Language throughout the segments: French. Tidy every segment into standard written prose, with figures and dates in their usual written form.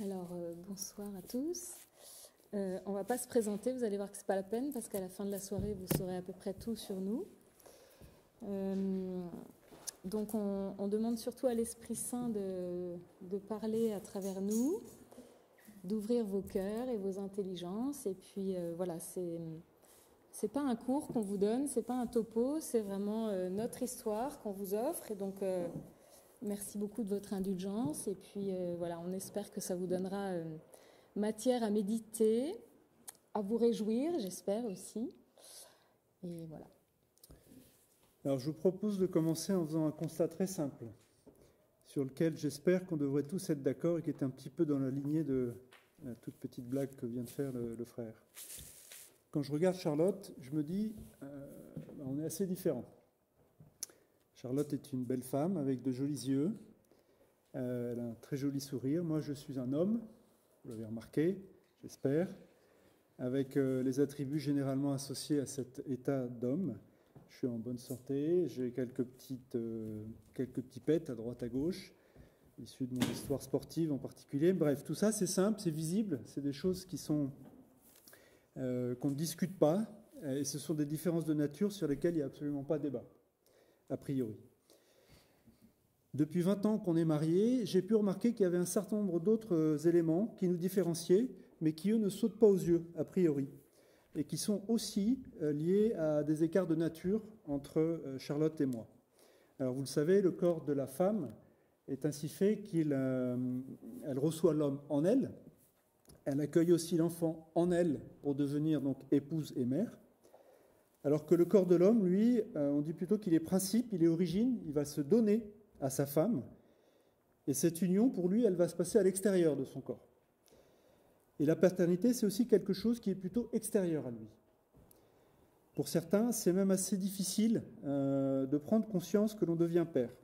Alors, bonsoir à tous. On ne va pas se présenter, vous allez voir que ce n'est pas la peine, parce qu'à la fin de la soirée, vous saurez à peu près tout sur nous. Donc, on demande surtout à l'Esprit Saint de parler à travers nous, d'ouvrir vos cœurs et vos intelligences. Et puis, voilà, c'est pas un cours qu'on vous donne, c'est pas un topo, c'est vraiment notre histoire qu'on vous offre. Et donc, merci beaucoup de votre indulgence. Et puis, voilà, on espère que ça vous donnera matière à méditer, à vous réjouir, j'espère aussi. Et voilà. Alors, je vous propose de commencer en faisant un constat très simple, sur lequel j'espère qu'on devrait tous être d'accord et qui est un petit peu dans la lignée de la toute petite blague que vient de faire le frère. Quand je regarde Charlotte, je me dis, on est assez différents. Charlotte est une belle femme avec de jolis yeux, elle a un très joli sourire. Moi, je suis un homme, vous l'avez remarqué, j'espère, avec les attributs généralement associés à cet état d'homme. Je suis en bonne santé, j'ai quelques petits pets à droite à gauche, issus de mon histoire sportive en particulier. Bref, tout ça, c'est simple, c'est visible, c'est des choses qui sont qu'on ne discute pas, et ce sont des différences de nature sur lesquelles il n'y a absolument pas de débat, a priori. Depuis 20 ans qu'on est mariés, j'ai pu remarquer qu'il y avait un certain nombre d'autres éléments qui nous différenciaient, mais qui, eux, ne sautent pas aux yeux, a priori, et qui sont aussi liés à des écarts de nature entre Charlotte et moi. Alors, vous le savez, le corps de la femme est ainsi fait qu'elle reçoit l'homme en elle, elle accueille aussi l'enfant en elle pour devenir donc épouse et mère, alors que le corps de l'homme, lui, on dit plutôt qu'il est principe, il est origine, il va se donner à sa femme, et cette union, pour lui, elle va se passer à l'extérieur de son corps. Et la paternité, c'est aussi quelque chose qui est plutôt extérieur à lui. Pour certains, c'est même assez difficile de prendre conscience que l'on devient père.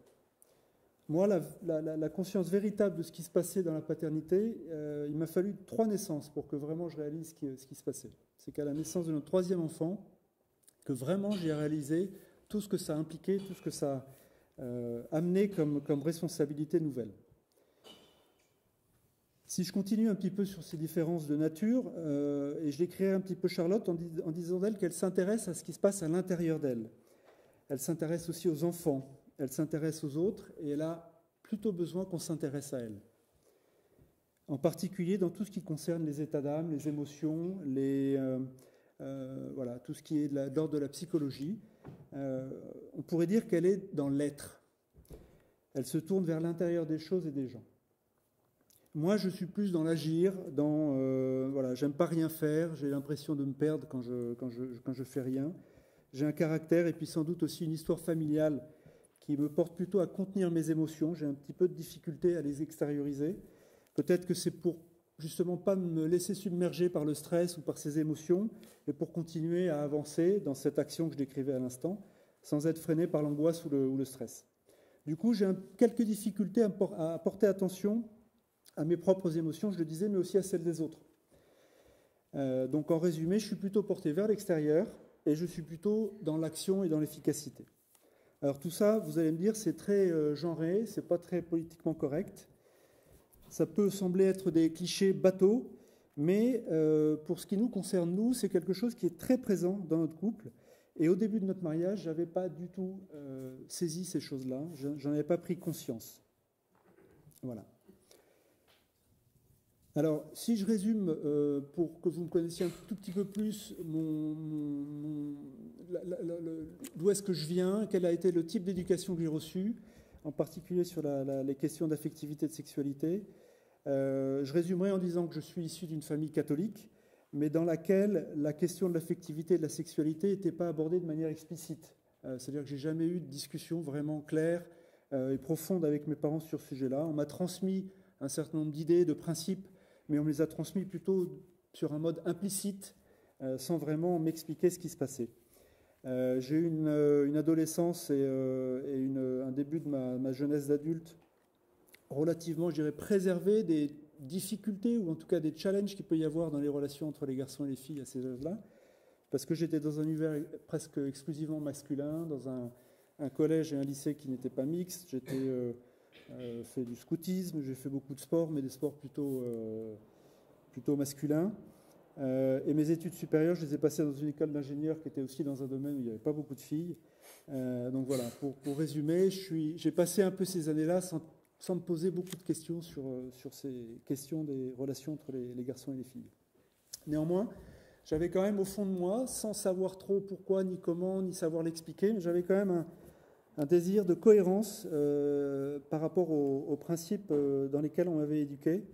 Moi, la conscience véritable de ce qui se passait dans la paternité, il m'a fallu 3 naissances pour que vraiment je réalise ce qui se passait. C'est qu'à la naissance de notre 3e enfant, que vraiment j'ai réalisé tout ce que ça impliquait, tout ce que ça amenait comme responsabilité nouvelle. Si je continue un petit peu sur ces différences de nature, et je décrirai un petit peu Charlotte en disant d'elle qu'elle s'intéresse à ce qui se passe à l'intérieur d'elle. Elle s'intéresse aussi aux enfants, elle s'intéresse aux autres, et elle a plutôt besoin qu'on s'intéresse à elle. En particulier dans tout ce qui concerne les états d'âme, les émotions, voilà, tout ce qui est d'ordre de la psychologie. On pourrait dire qu'elle est dans l'être. Elle se tourne vers l'intérieur des choses et des gens. Moi, je suis plus dans l'agir, voilà, j'aime pas rien faire, j'ai l'impression de me perdre quand je fais rien. J'ai un caractère et puis sans doute aussi une histoire familiale qui me porte plutôt à contenir mes émotions. J'ai un petit peu de difficulté à les extérioriser. Peut-être que c'est pour justement pas me laisser submerger par le stress ou par ces émotions et pour continuer à avancer dans cette action que je décrivais à l'instant, sans être freiné par l'angoisse ou le stress. Du coup, j'ai quelques difficultés à porter attention à mes propres émotions, je le disais, mais aussi à celles des autres. Donc en résumé, je suis plutôt porté vers l'extérieur et je suis plutôt dans l'action et dans l'efficacité. Alors tout ça, vous allez me dire, c'est très genré, c'est pas très politiquement correct. Ça peut sembler être des clichés bateaux, mais pour ce qui nous concerne, nous, c'est quelque chose qui est très présent dans notre couple. Et au début de notre mariage, je n'avais pas du tout saisi ces choses-là, j'en avais pas pris conscience. Voilà. Alors, si je résume, pour que vous me connaissiez un tout petit peu plus, d'où est-ce que je viens, quel a été le type d'éducation que j'ai reçu, en particulier sur les questions d'affectivité et de sexualité, je résumerai en disant que je suis issu d'une famille catholique, mais dans laquelle la question de l'affectivité et de la sexualité n'était pas abordée de manière explicite. C'est-à-dire que je n'ai jamais eu de discussion vraiment claire et profonde avec mes parents sur ce sujet-là. On m'a transmis un certain nombre d'idées, de principes, mais on me les a transmis plutôt sur un mode implicite, sans vraiment m'expliquer ce qui se passait. J'ai eu une adolescence et un début de ma jeunesse d'adulte relativement, je dirais, préservé des difficultés, ou en tout cas des challenges qu'il peut y avoir dans les relations entre les garçons et les filles à ces âges-là, parce que j'étais dans un univers presque exclusivement masculin, dans un collège et un lycée qui n'étaient pas mixtes, j'étais fait du scoutisme, j'ai fait beaucoup de sports, mais des sports plutôt masculins. Et mes études supérieures, je les ai passées dans une école d'ingénieur qui était aussi dans un domaine où il n'y avait pas beaucoup de filles. Donc voilà, pour résumer, j'ai passé un peu ces années-là sans me poser beaucoup de questions sur ces questions des relations entre les garçons et les filles. Néanmoins, j'avais quand même au fond de moi, sans savoir trop pourquoi, ni comment, ni savoir l'expliquer, mais j'avais quand même un désir de cohérence par rapport aux principes dans lesquels on m'avait éduqué,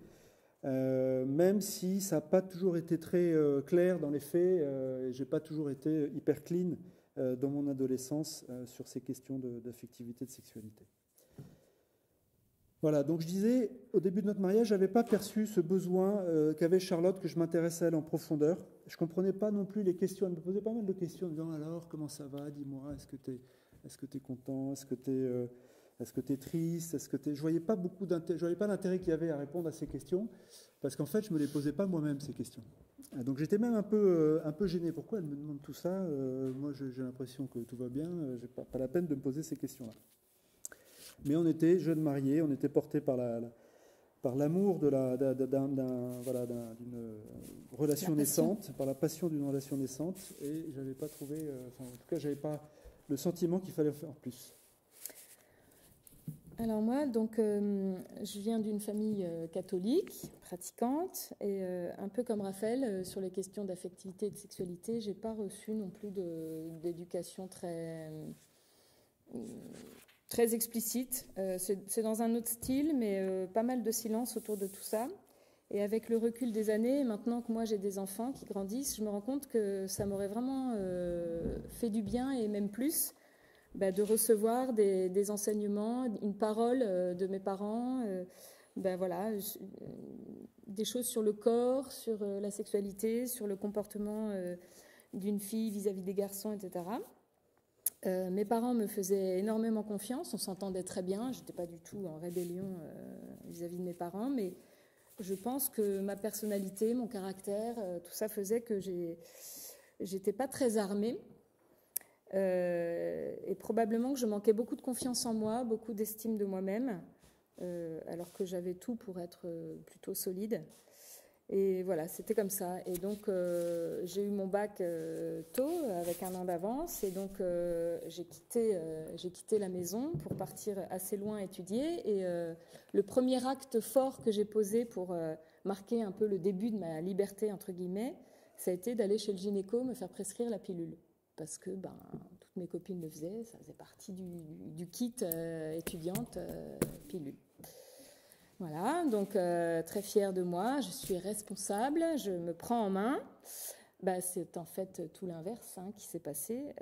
même si ça n'a pas toujours été très clair dans les faits, et je n'ai pas toujours été hyper clean dans mon adolescence sur ces questions d'affectivité, de sexualité. Voilà, donc je disais, au début de notre mariage, je n'avais pas perçu ce besoin qu'avait Charlotte, que je m'intéresse à elle en profondeur. Je ne comprenais pas non plus les questions. Elle me posait pas mal de questions en disant, alors, comment ça va? Dis-moi, est-ce que tu es content? Est-ce que tu es triste? Je ne voyais pas l'intérêt qu'il y avait à répondre à ces questions, parce qu'en fait, je ne me les posais pas moi-même, ces questions. Donc j'étais même un peu gêné. Pourquoi elle me demande tout ça? Moi, j'ai l'impression que tout va bien. Je n'ai pas la peine de me poser ces questions-là. Mais on était jeunes mariés, on était portés par l'amour d'une relation naissante, par la passion d'une relation naissante, et j'avais pas trouvé, en tout cas, j'avais pas le sentiment qu'il fallait faire plus. Alors moi, donc, je viens d'une famille catholique, pratiquante, et un peu comme Raphaël, sur les questions d'affectivité et de sexualité, j'ai pas reçu non plus d'éducation très explicite. C'est dans un autre style, mais pas mal de silence autour de tout ça. Et avec le recul des années, maintenant que moi j'ai des enfants qui grandissent, je me rends compte que ça m'aurait vraiment fait du bien, et même plus, de recevoir des enseignements, une parole de mes parents, voilà, des choses sur le corps, sur la sexualité, sur le comportement d'une fille vis-à-vis des garçons, etc. Mes parents me faisaient énormément confiance, on s'entendait très bien, je n'étais pas du tout en rébellion vis-à-vis de mes parents, mais je pense que ma personnalité, mon caractère, tout ça faisait que j'étais pas très armée, et probablement que je manquais beaucoup de confiance en moi, beaucoup d'estime de moi-même, alors que j'avais tout pour être plutôt solide. Et voilà, c'était comme ça. Et donc, j'ai eu mon bac tôt, avec 1 an d'avance. Et donc, j'ai quitté la maison pour partir assez loin étudier. Et le premier acte fort que j'ai posé pour marquer un peu le début de ma liberté, entre guillemets, ça a été d'aller chez le gynéco me faire prescrire la pilule. Parce que toutes mes copines le faisaient, ça faisait partie du kit étudiante pilule. Voilà, donc très fière de moi, je suis responsable, je me prends en main. C'est en fait tout l'inverse qui s'est passé.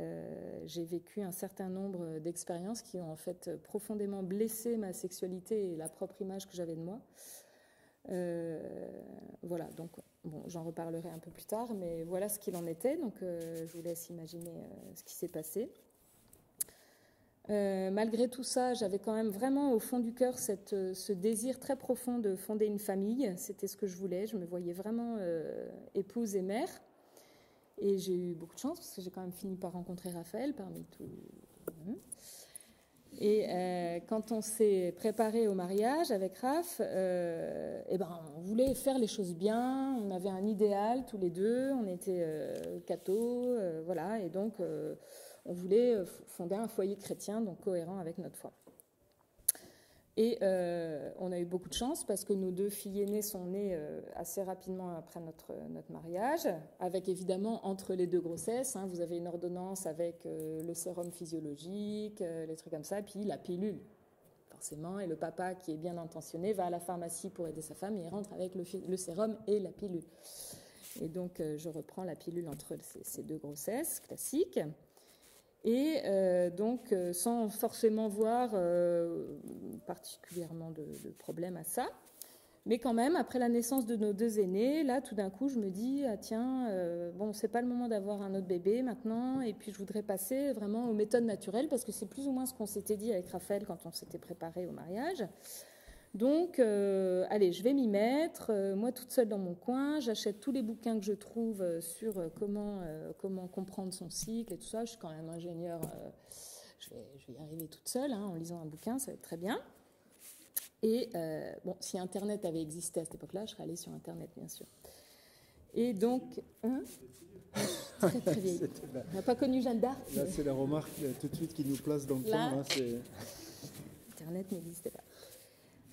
J'ai vécu un certain nombre d'expériences qui ont en fait profondément blessé ma sexualité et la propre image que j'avais de moi. Voilà, donc bon, j'en reparlerai un peu plus tard, mais voilà ce qu'il en était. Donc je vous laisse imaginer ce qui s'est passé. Malgré tout ça, j'avais quand même vraiment au fond du cœur ce désir très profond de fonder une famille. C'était ce que je voulais. Je me voyais vraiment épouse et mère. Et j'ai eu beaucoup de chance parce que j'ai quand même fini par rencontrer Raphaël parmi tout. Et quand on s'est préparé au mariage avec Raph, on voulait faire les choses bien. On avait un idéal tous les deux. On était cathos, voilà. Et donc on voulait fonder un foyer chrétien, donc cohérent avec notre foi. Et on a eu beaucoup de chance parce que nos 2 filles aînées sont nées assez rapidement après notre mariage, avec évidemment entre les 2 grossesses, vous avez une ordonnance avec le sérum physiologique, les trucs comme ça, puis la pilule, forcément, et le papa qui est bien intentionné va à la pharmacie pour aider sa femme et il rentre avec le sérum et la pilule. Et donc je reprends la pilule entre ces 2 grossesses classiques. Et donc, sans forcément voir particulièrement de problème à ça. Mais quand même, après la naissance de nos 2 aînés, là, tout d'un coup, je me dis, c'est pas le moment d'avoir un autre bébé maintenant, et puis je voudrais passer vraiment aux méthodes naturelles, parce que c'est plus ou moins ce qu'on s'était dit avec Raphaël quand on s'était préparé au mariage. Donc, allez, je vais m'y mettre, moi toute seule dans mon coin, j'achète tous les bouquins que je trouve sur comment comprendre son cycle et tout ça. Je suis quand même ingénieure, je vais y arriver toute seule en lisant un bouquin, ça va être très bien. Et bon, si Internet avait existé à cette époque-là, je serais allée sur Internet, bien sûr. Et donc, très très vieille. On n'a pas connu Jeanne d'Arc. Là, c'est la remarque tout de suite qui nous place dans le temps. Là, Internet n'existait pas.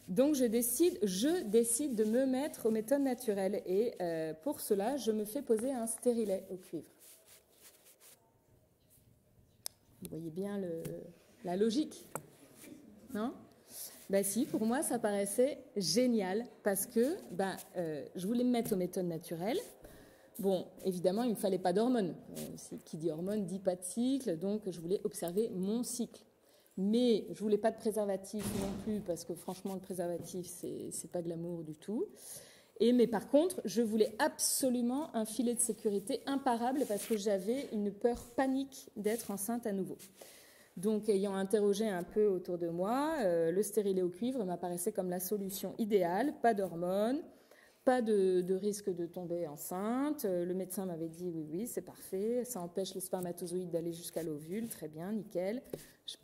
Donc, je décide de me mettre aux méthodes naturelles. Et pour cela, je me fais poser un stérilet au cuivre. Vous voyez bien la logique, non ? Ben si, pour moi, ça paraissait génial parce que je voulais me mettre aux méthodes naturelles. Bon, évidemment, il ne me fallait pas d'hormones. Qui dit hormones dit pas de cycle, donc je voulais observer mon cycle. Mais je ne voulais pas de préservatif non plus parce que franchement, le préservatif, c'est pas glamour du tout. Mais par contre, je voulais absolument un filet de sécurité imparable parce que j'avais une peur panique d'être enceinte à nouveau. Donc, ayant interrogé un peu autour de moi, le stérilet au cuivre m'apparaissait comme la solution idéale. Pas d'hormones, pas de risque de tomber enceinte. Le médecin m'avait dit oui, c'est parfait. Ça empêche les spermatozoïdes d'aller jusqu'à l'ovule. Très bien, nickel.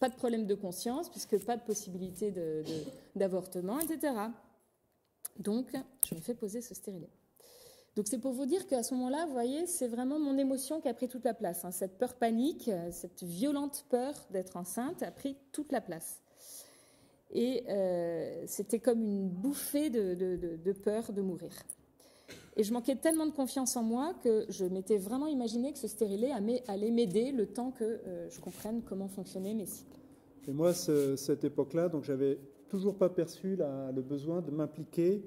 Pas de problème de conscience puisque pas de possibilité d'avortement, etc. Donc, je me fais poser ce stérilet. Donc, c'est pour vous dire qu'à ce moment-là, vous voyez, c'est vraiment mon émotion qui a pris toute la place. Hein. Cette peur panique, cette violente peur d'être enceinte a pris toute la place. Et c'était comme une bouffée de peur de mourir. Et je manquais tellement de confiance en moi que je m'étais vraiment imaginé que ce stérilet allait m'aider le temps que je comprenne comment fonctionnaient mes cycles. Et moi, cette époque-là, donc j'avais toujours pas perçu le besoin de m'impliquer,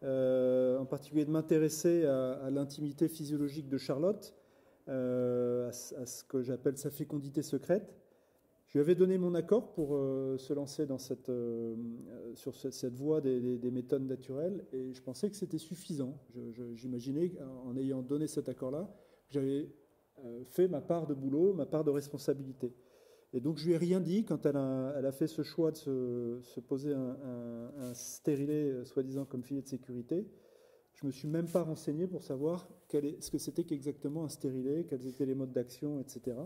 en particulier de m'intéresser à l'intimité physiologique de Charlotte, à ce que j'appelle sa fécondité secrète. Je lui avais donné mon accord pour se lancer sur cette voie des méthodes naturelles et je pensais que c'était suffisant. J'imaginais, en ayant donné cet accord-là, que j'avais fait ma part de boulot, ma part de responsabilité. Et donc je lui ai rien dit quand elle a fait ce choix de se poser un stérilet soi-disant comme filet de sécurité. Je me suis même pas renseigné pour savoir ce que c'était qu'exactement un stérilet, quels étaient les modes d'action, etc.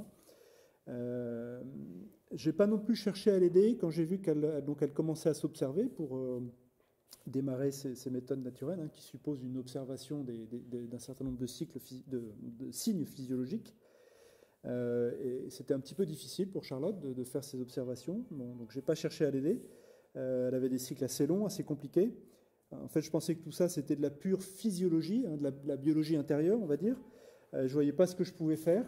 Je n'ai pas non plus cherché à l'aider quand j'ai vu qu'elle commençait à s'observer pour démarrer ces méthodes naturelles qui supposent une observation d'un certain nombre de cycles, de signes physiologiques. Et c'était un petit peu difficile pour Charlotte de faire ces observations. Bon, donc je n'ai pas cherché à l'aider. Elle avait des cycles assez longs, assez compliqués. En fait, je pensais que tout ça, c'était de la pure physiologie, de la biologie intérieure, on va dire. Je ne voyais pas ce que je pouvais faire.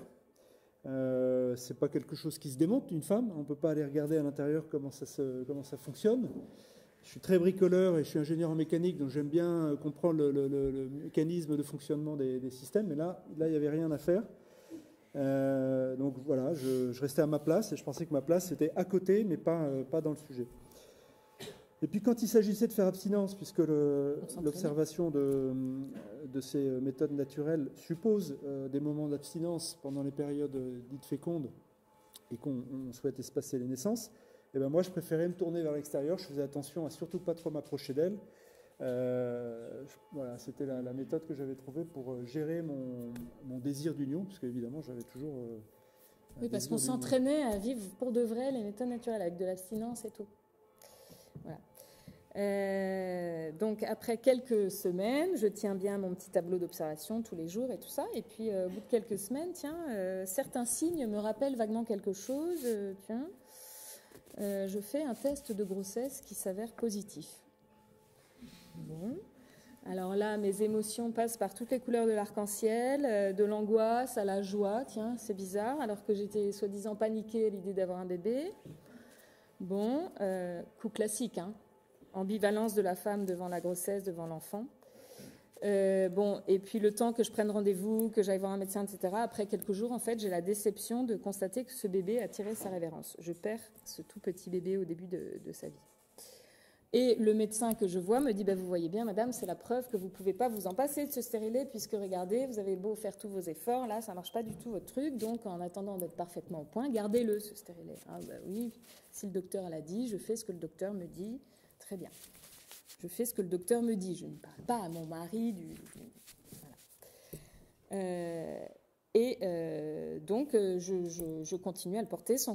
C'est pas quelque chose qui se démonte d'une femme. On ne peut pas aller regarder à l'intérieur comment ça fonctionne. Je suis très bricoleur et je suis ingénieur en mécanique, donc j'aime bien comprendre le mécanisme de fonctionnement des systèmes. Mais là, il n'y avait rien à faire. Donc voilà, je restais à ma place et je pensais que ma place était à côté, mais pas dans le sujet. Et puis quand il s'agissait de faire abstinence, puisque l'observation de ces méthodes naturelles suppose des moments d'abstinence pendant les périodes dites fécondes et qu'on souhaite espacer les naissances, et ben moi je préférais me tourner vers l'extérieur, je faisais attention à surtout pas trop m'approcher d'elle. Voilà, c'était la méthode que j'avais trouvée pour gérer mon désir d'union, puisque évidemment j'avais toujours... oui, parce qu'on s'entraînait à vivre pour de vrai les méthodes naturelles, avec de l'abstinence et tout. Voilà. Donc après quelques semaines, je tiens bien mon petit tableau d'observation tous les jours et tout ça, et puis au bout de quelques semaines, certains signes me rappellent vaguement quelque chose. Je fais un test de grossesse qui s'avère positif. Bon. Alors là, mes émotions passent par toutes les couleurs de l'arc-en-ciel, de l'angoisse à la joie. Tiens, c'est bizarre, alors que j'étais soi-disant paniquée à l'idée d'avoir un bébé. Bon, coup classique, ambivalence de la femme devant la grossesse, devant l'enfant. Bon, et puis le temps que je prenne rendez-vous, que j'aille voir un médecin, etc. Après quelques jours, en fait, j'ai la déception de constater que ce bébé a tiré sa révérence. Je perds ce tout petit bébé au début de sa vie. Et le médecin que je vois me dit, vous voyez bien, madame, c'est la preuve que vous ne pouvez pas vous en passer de ce stérilet, puisque regardez, vous avez beau faire tous vos efforts, là, ça ne marche pas du tout votre truc, donc en attendant d'être parfaitement au point, gardez-le, ce stérilet. Ah oui, si le docteur l'a dit, je fais ce que le docteur me dit, très bien. Je fais ce que le docteur me dit, je ne parle pas à mon mari voilà. Et donc, je continue à le porter sans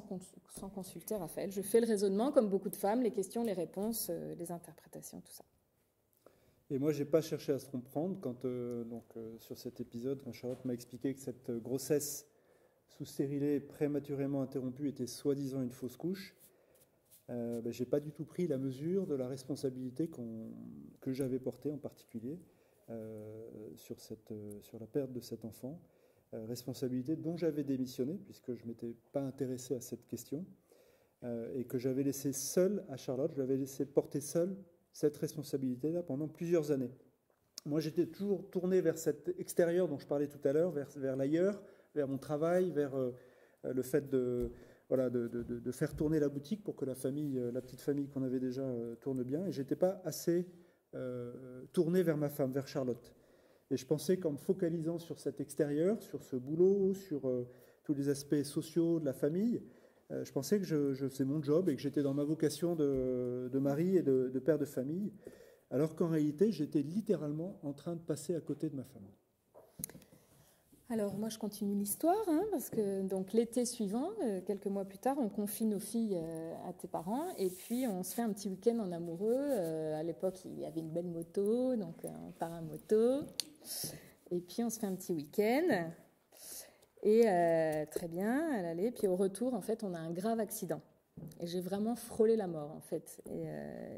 consulter Raphaël. Je fais le raisonnement, comme beaucoup de femmes, les questions, les réponses, les interprétations, tout ça. Et moi, je n'ai pas cherché à se comprendre quand, sur cet épisode, quand Charlotte m'a expliqué que cette grossesse sous stérilet prématurément interrompue était soi-disant une fausse couche. Je n'ai pas du tout pris la mesure de la responsabilité que j'avais portée en particulier sur la perte de cet enfant. Responsabilité dont j'avais démissionné, puisque je ne m'étais pas intéressé à cette question, et que j'avais laissé seul à Charlotte, je l'avais laissé porter seul cette responsabilité-là pendant plusieurs années. Moi, j'étais toujours tourné vers cet extérieur dont je parlais tout à l'heure, vers l'ailleurs, vers mon travail, vers le fait de faire tourner la boutique pour que la petite famille qu'on avait déjà tourne bien, et je n'étais pas assez tourné vers ma femme, vers Charlotte. Et je pensais qu'en me focalisant sur cet extérieur, sur ce boulot, sur tous les aspects sociaux de la famille, je pensais que je faisais mon job et que j'étais dans ma vocation de mari et de père de famille, alors qu'en réalité, j'étais littéralement en train de passer à côté de ma femme. Alors moi, je continue l'histoire, parce que donc l'été suivant, quelques mois plus tard, on confie nos filles à tes parents et puis on se fait un petit week-end en amoureux. À l'époque, il y avait une belle moto, donc on part à moto. Et puis on se fait un petit week-end. Et très bien, elle allait. Puis au retour, en fait, on a un grave accident. Et j'ai vraiment frôlé la mort, en fait.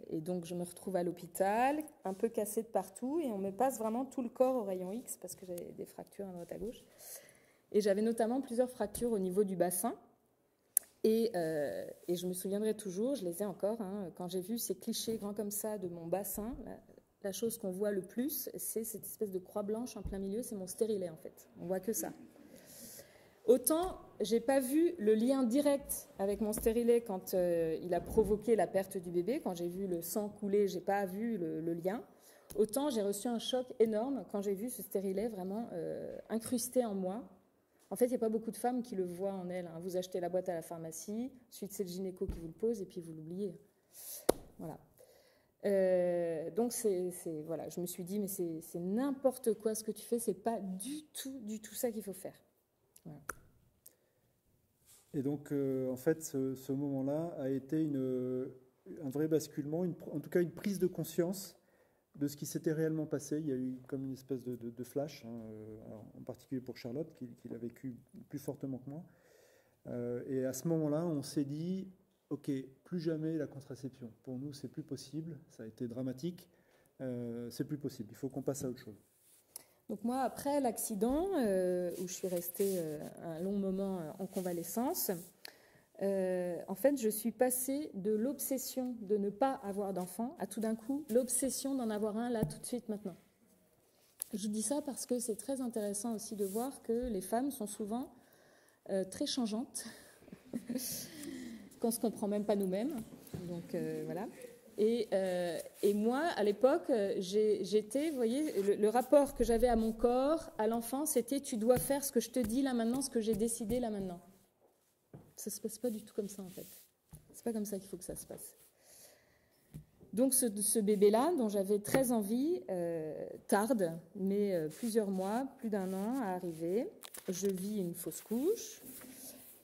Et donc je me retrouve à l'hôpital, un peu cassée de partout, et on me passe vraiment tout le corps au rayon X parce que j'avais des fractures à droite à gauche. Et j'avais notamment plusieurs fractures au niveau du bassin. Et je me souviendrai toujours, je les ai encore, quand j'ai vu ces clichés grands comme ça de mon bassin, la chose qu'on voit le plus, c'est cette espèce de croix blanche en plein milieu, c'est mon stérilet en fait. On voit que ça. Autant, j'ai pas vu le lien direct avec mon stérilet quand il a provoqué la perte du bébé, quand j'ai vu le sang couler, j'ai pas vu le lien. Autant, j'ai reçu un choc énorme quand j'ai vu ce stérilet vraiment incrusté en moi. En fait, il n'y a pas beaucoup de femmes qui le voient en elles. Vous achetez la boîte à la pharmacie, ensuite c'est le gynéco qui vous le pose et puis vous l'oubliez. Voilà. Donc voilà, je me suis dit mais c'est n'importe quoi ce que tu fais, c'est pas du tout ça qu'il faut faire. Voilà. Et donc en fait ce moment-là a été un vrai basculement, en tout cas une prise de conscience de ce qui s'était réellement passé. Il y a eu comme une espèce de flash, en particulier pour Charlotte qui l'a vécu plus fortement que moi. Et à ce moment-là, on s'est dit ok, plus jamais la contraception. Pour nous, c'est plus possible. Ça a été dramatique. C'est plus possible. Il faut qu'on passe à autre chose. Donc moi, après l'accident, où je suis restée un long moment en convalescence, en fait, je suis passée de l'obsession de ne pas avoir d'enfant à tout d'un coup l'obsession d'en avoir un là, tout de suite, maintenant. Je dis ça parce que c'est très intéressant aussi de voir que les femmes sont souvent très changeantes, qu'on ne se comprend même pas nous-mêmes. Donc voilà. Et moi, à l'époque, j'étais, vous voyez, le rapport que j'avais à mon corps, à l'enfant, c'était tu dois faire ce que je te dis là maintenant, ce que j'ai décidé là maintenant. Ça se passe pas du tout comme ça en fait. C'est pas comme ça qu'il faut que ça se passe. Donc ce bébé-là, dont j'avais très envie, tarde, mais plusieurs mois, plus d'1 an à arriver. Je vis une fausse couche.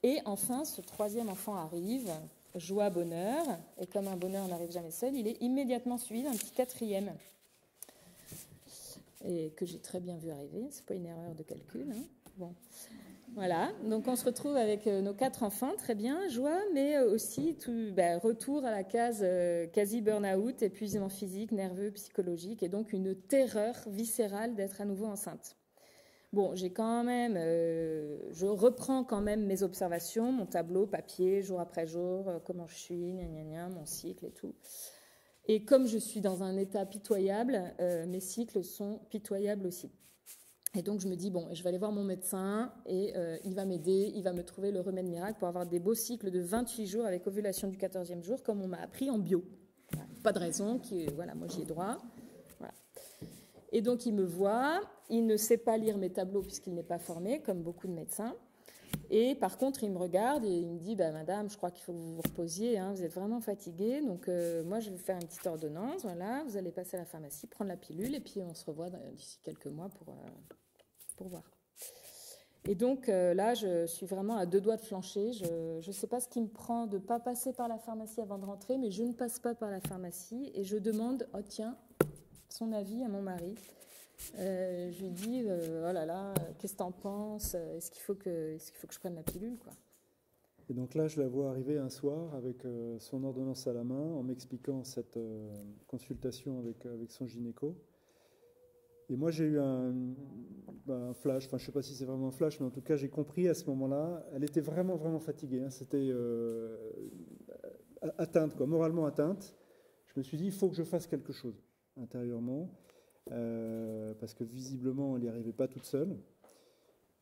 Et enfin, ce 3e enfant arrive, joie, bonheur. Et comme un bonheur n'arrive jamais seul, il est immédiatement suivi d'un petit 4e. Et que j'ai très bien vu arriver. C'est pas une erreur de calcul. Bon. Voilà, donc on se retrouve avec nos 4 enfants, très bien, joie, mais aussi retour à la case quasi burn-out, épuisement physique, nerveux, psychologique, et donc une terreur viscérale d'être à nouveau enceinte. Bon, je reprends quand même mes observations, mon tableau, papier, jour après jour, comment je suis, mon cycle et tout. Et comme je suis dans un état pitoyable, mes cycles sont pitoyables aussi. Et donc je me dis, bon, je vais aller voir mon médecin et il va m'aider, il va me trouver le remède miracle pour avoir des beaux cycles de 28 jours avec ovulation du 14e jour, comme on m'a appris en bio. Voilà, pas de raison, moi j'y ai droit. Voilà. Et donc il me voit, il ne sait pas lire mes tableaux puisqu'il n'est pas formé, comme beaucoup de médecins. Et par contre, il me regarde et il me dit, madame, je crois qu'il faut que vous vous reposiez, vous êtes vraiment fatiguée, donc moi je vais vous faire une petite ordonnance, voilà, vous allez passer à la pharmacie, prendre la pilule, et puis on se revoit d'ici quelques mois pour voir. Et donc là, je suis vraiment à 2 doigts de flancher. Je ne sais pas ce qui me prend de ne pas passer par la pharmacie avant de rentrer, mais je ne passe pas par la pharmacie et je demande, oh tiens, son avis à mon mari. Je lui dis, oh là là, qu'est-ce que t'en penses? Est-ce qu'il faut que je prenne la pilule, quoi? Et donc là, je la vois arriver un soir avec son ordonnance à la main, en m'expliquant cette consultation avec son gynéco. Et moi, j'ai eu un flash, enfin, je ne sais pas si c'est vraiment un flash, mais en tout cas, j'ai compris à ce moment-là, elle était vraiment, vraiment fatiguée. Hein, c'était atteinte, quoi, moralement atteinte. Je me suis dit, il faut que je fasse quelque chose intérieurement, parce que visiblement, elle n'y arrivait pas toute seule.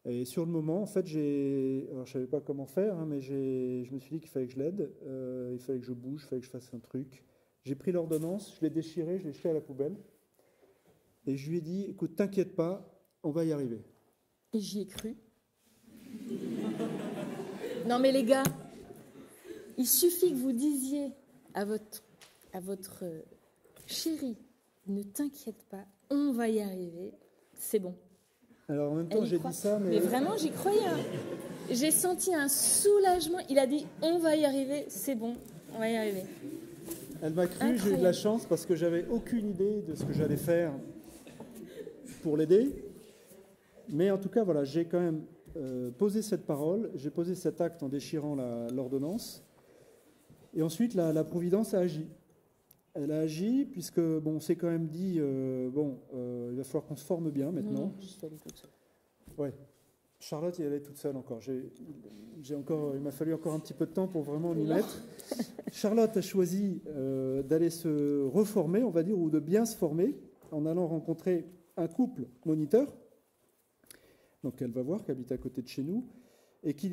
Et sur le moment, en fait, alors, je ne savais pas comment faire, hein, mais je me suis dit qu'il fallait que je l'aide, il fallait que je bouge, il fallait que je fasse un truc. J'ai pris l'ordonnance, je l'ai déchirée, je l'ai jetée à la poubelle. Et je lui ai dit, écoute, t'inquiète pas, on va y arriver. Et j'y ai cru. Non mais les gars, il suffit que vous disiez à votre chérie, ne t'inquiète pas, on va y arriver, c'est bon. Alors en même temps, j'ai dit ça, mais vraiment, j'y croyais. Hein. J'ai senti un soulagement. Il a dit, on va y arriver, c'est bon, on va y arriver. Elle m'a cru, j'ai eu de la chance parce que j'avais aucune idée de ce que j'allais faire pour l'aider. Mais en tout cas, voilà, j'ai quand même posé cette parole, j'ai posé cet acte en déchirant l'ordonnance. Et ensuite, la Providence a agi. Elle a agi puisque, bon, on s'est quand même dit, il va falloir qu'on se forme bien maintenant. Non, je suis allée toute seule. Ouais. Charlotte, elle est toute seule encore. Il m'a fallu encore un petit peu de temps pour vraiment m'y mettre. Charlotte a choisi d'aller se reformer, on va dire, ou de bien se former, en allant rencontrer un couple moniteur, donc elle va voir, qui habite à côté de chez nous, et qui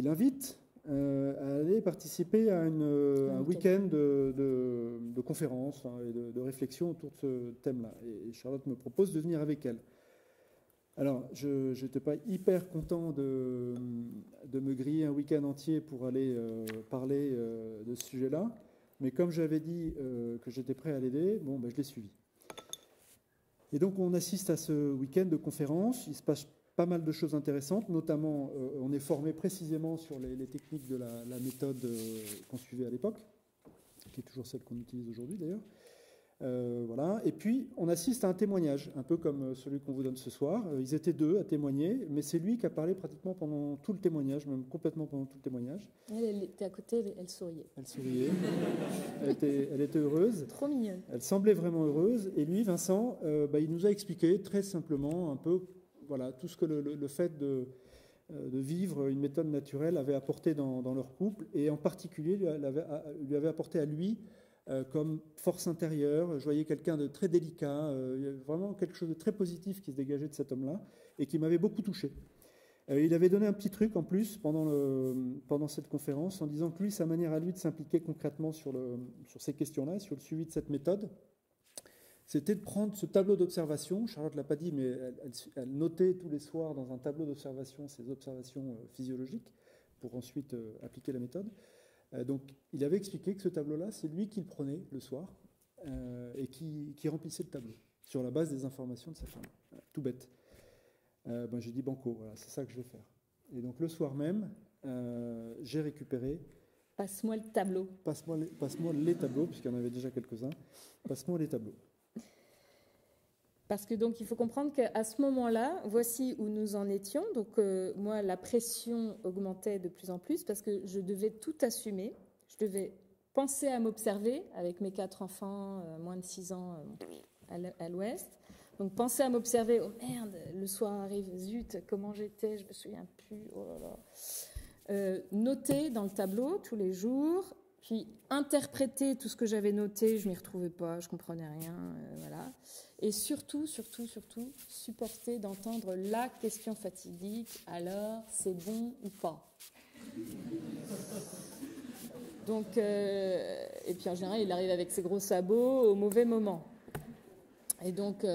l'invite à aller participer à un week-end de conférences et de réflexion autour de ce thème-là. Et Charlotte me propose de venir avec elle. Alors, je n'étais pas hyper content de me griller un week-end entier pour aller parler de ce sujet-là, mais comme j'avais dit que j'étais prêt à l'aider, je l'ai suivi. Et donc, on assiste à ce week-end de conférence. Il se passe pas mal de choses intéressantes, notamment, on est formé précisément sur les techniques de la méthode qu'on suivait à l'époque, qui est toujours celle qu'on utilise aujourd'hui d'ailleurs. Voilà. Et puis, on assiste à un témoignage, un peu comme celui qu'on vous donne ce soir. Ils étaient 2 à témoigner, mais c'est lui qui a parlé pratiquement pendant tout le témoignage, même complètement pendant tout le témoignage. Elle était à côté, elle souriait. Elle souriait. Elle était heureuse. Trop mignonne. Elle semblait vraiment heureuse. Et lui, Vincent, il nous a expliqué très simplement un peu tout ce que le fait de vivre une méthode naturelle avait apporté dans leur couple, et en particulier lui avait apporté à lui comme force intérieure. Je voyais quelqu'un de très délicat, il y avait vraiment quelque chose de très positif qui se dégageait de cet homme-là et qui m'avait beaucoup touché. Il avait donné un petit truc en plus pendant cette conférence, en disant que lui, sa manière à lui de s'impliquer concrètement sur ces questions-là, sur le suivi de cette méthode, c'était de prendre ce tableau d'observation. Charlotte ne l'a pas dit, mais elle notait tous les soirs dans un tableau d'observation ses observations physiologiques pour ensuite appliquer la méthode. Donc, il avait expliqué que ce tableau-là, c'est lui qui le prenait le soir et qui remplissait le tableau sur la base des informations de sa femme. Tout bête. J'ai dit banco, voilà, c'est ça que je vais faire. Et donc, le soir même, j'ai récupéré... Passe-moi le tableau. Passe-moi les tableaux, puisqu'il y en avait déjà quelques-uns. Passe-moi les tableaux. Parce que donc il faut comprendre qu'à ce moment-là, voici où nous en étions. Donc moi, la pression augmentait de plus en plus parce que je devais tout assumer. Je devais penser à m'observer avec mes 4 enfants, moins de 6 ans à l'ouest. Donc penser à m'observer, oh merde, le soir arrive, zut, comment j'étais, je me souviens plus, oh là là. Noter dans le tableau tous les jours, puis interpréter tout ce que j'avais noté, je m'y retrouvais pas, je comprenais rien, voilà. Et surtout, supporter d'entendre la question fatidique, alors c'est bon ou pas? Donc, et puis en général, il arrive avec ses gros sabots au mauvais moment. Et donc,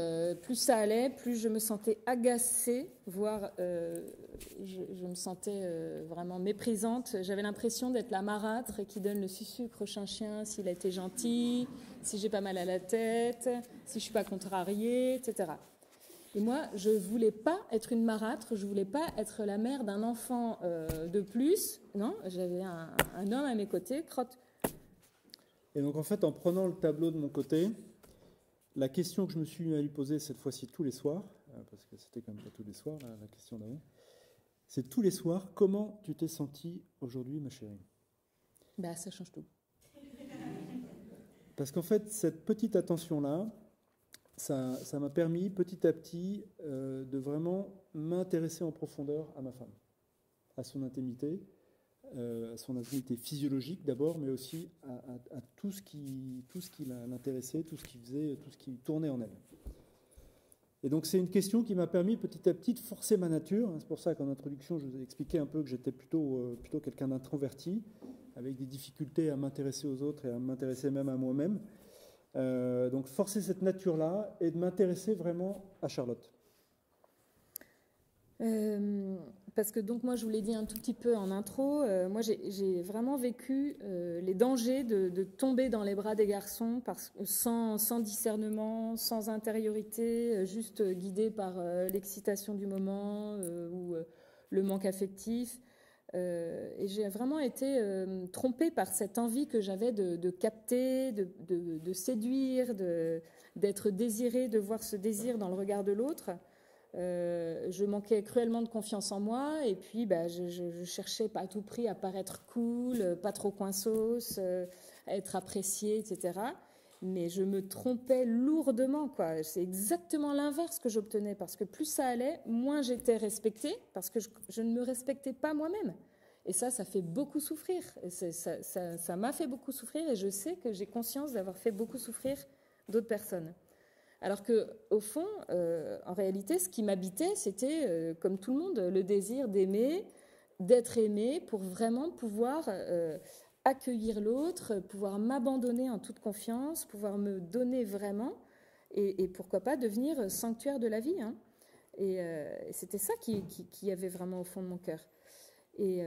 plus ça allait, plus je me sentais agacée, voire je me sentais vraiment méprisante. J'avais l'impression d'être la marâtre qui donne le sucre au chien s'il a été gentil, si j'ai pas mal à la tête, si je suis pas contrariée, etc. Et moi, je ne voulais pas être une marâtre, je ne voulais pas être la mère d'un enfant de plus. Non, j'avais un homme à mes côtés, crotte. Et donc en fait, en prenant le tableau de mon côté, la question que je me suis mis à lui poser cette fois-ci tous les soirs, parce que c'était quand même pas tous les soirs la question d'avant, c'est tous les soirs, comment tu t'es sentie aujourd'hui, ma chérie? Bah, ça change tout. Parce qu'en fait, cette petite attention-là, ça m'a permis petit à petit de vraiment m'intéresser en profondeur à ma femme, à son intimité physiologique d'abord, mais aussi à tout ce qui l'intéressait, tout ce qui faisait, tout ce qui tournait en elle. Et donc c'est une question qui m'a permis petit à petit de forcer ma nature. C'est pour ça qu'en introduction, je vous ai expliqué un peu que j'étais plutôt quelqu'un d'introverti, avec des difficultés à m'intéresser aux autres et à m'intéresser même à moi-même. Donc forcer cette nature-là et de m'intéresser vraiment à Charlotte. Parce que donc moi je vous l'ai dit un tout petit peu en intro, moi j'ai vraiment vécu les dangers de tomber dans les bras des garçons sans discernement, sans intériorité, juste guidée par l'excitation du moment ou le manque affectif. Et j'ai vraiment été trompée par cette envie que j'avais de capter, de séduire, d'être désirée, de voir ce désir dans le regard de l'autre. Je manquais cruellement de confiance en moi et puis je cherchais à tout prix à paraître cool, pas trop coinsos, à être appréciée, etc. Mais je me trompais lourdement, quoi. C'est exactement l'inverse que j'obtenais parce que plus ça allait, moins j'étais respectée parce que je ne me respectais pas moi-même. Et ça fait beaucoup souffrir. Ça m'a fait beaucoup souffrir et je sais que j'ai conscience d'avoir fait beaucoup souffrir d'autres personnes. Alors qu'au fond, en réalité, ce qui m'habitait, c'était, comme tout le monde, le désir d'aimer, d'être aimé pour vraiment pouvoir accueillir l'autre, pouvoir m'abandonner en toute confiance, pouvoir me donner vraiment et pourquoi pas devenir sanctuaire de la vie. Hein. Et c'était ça qui avait vraiment au fond de mon cœur. Et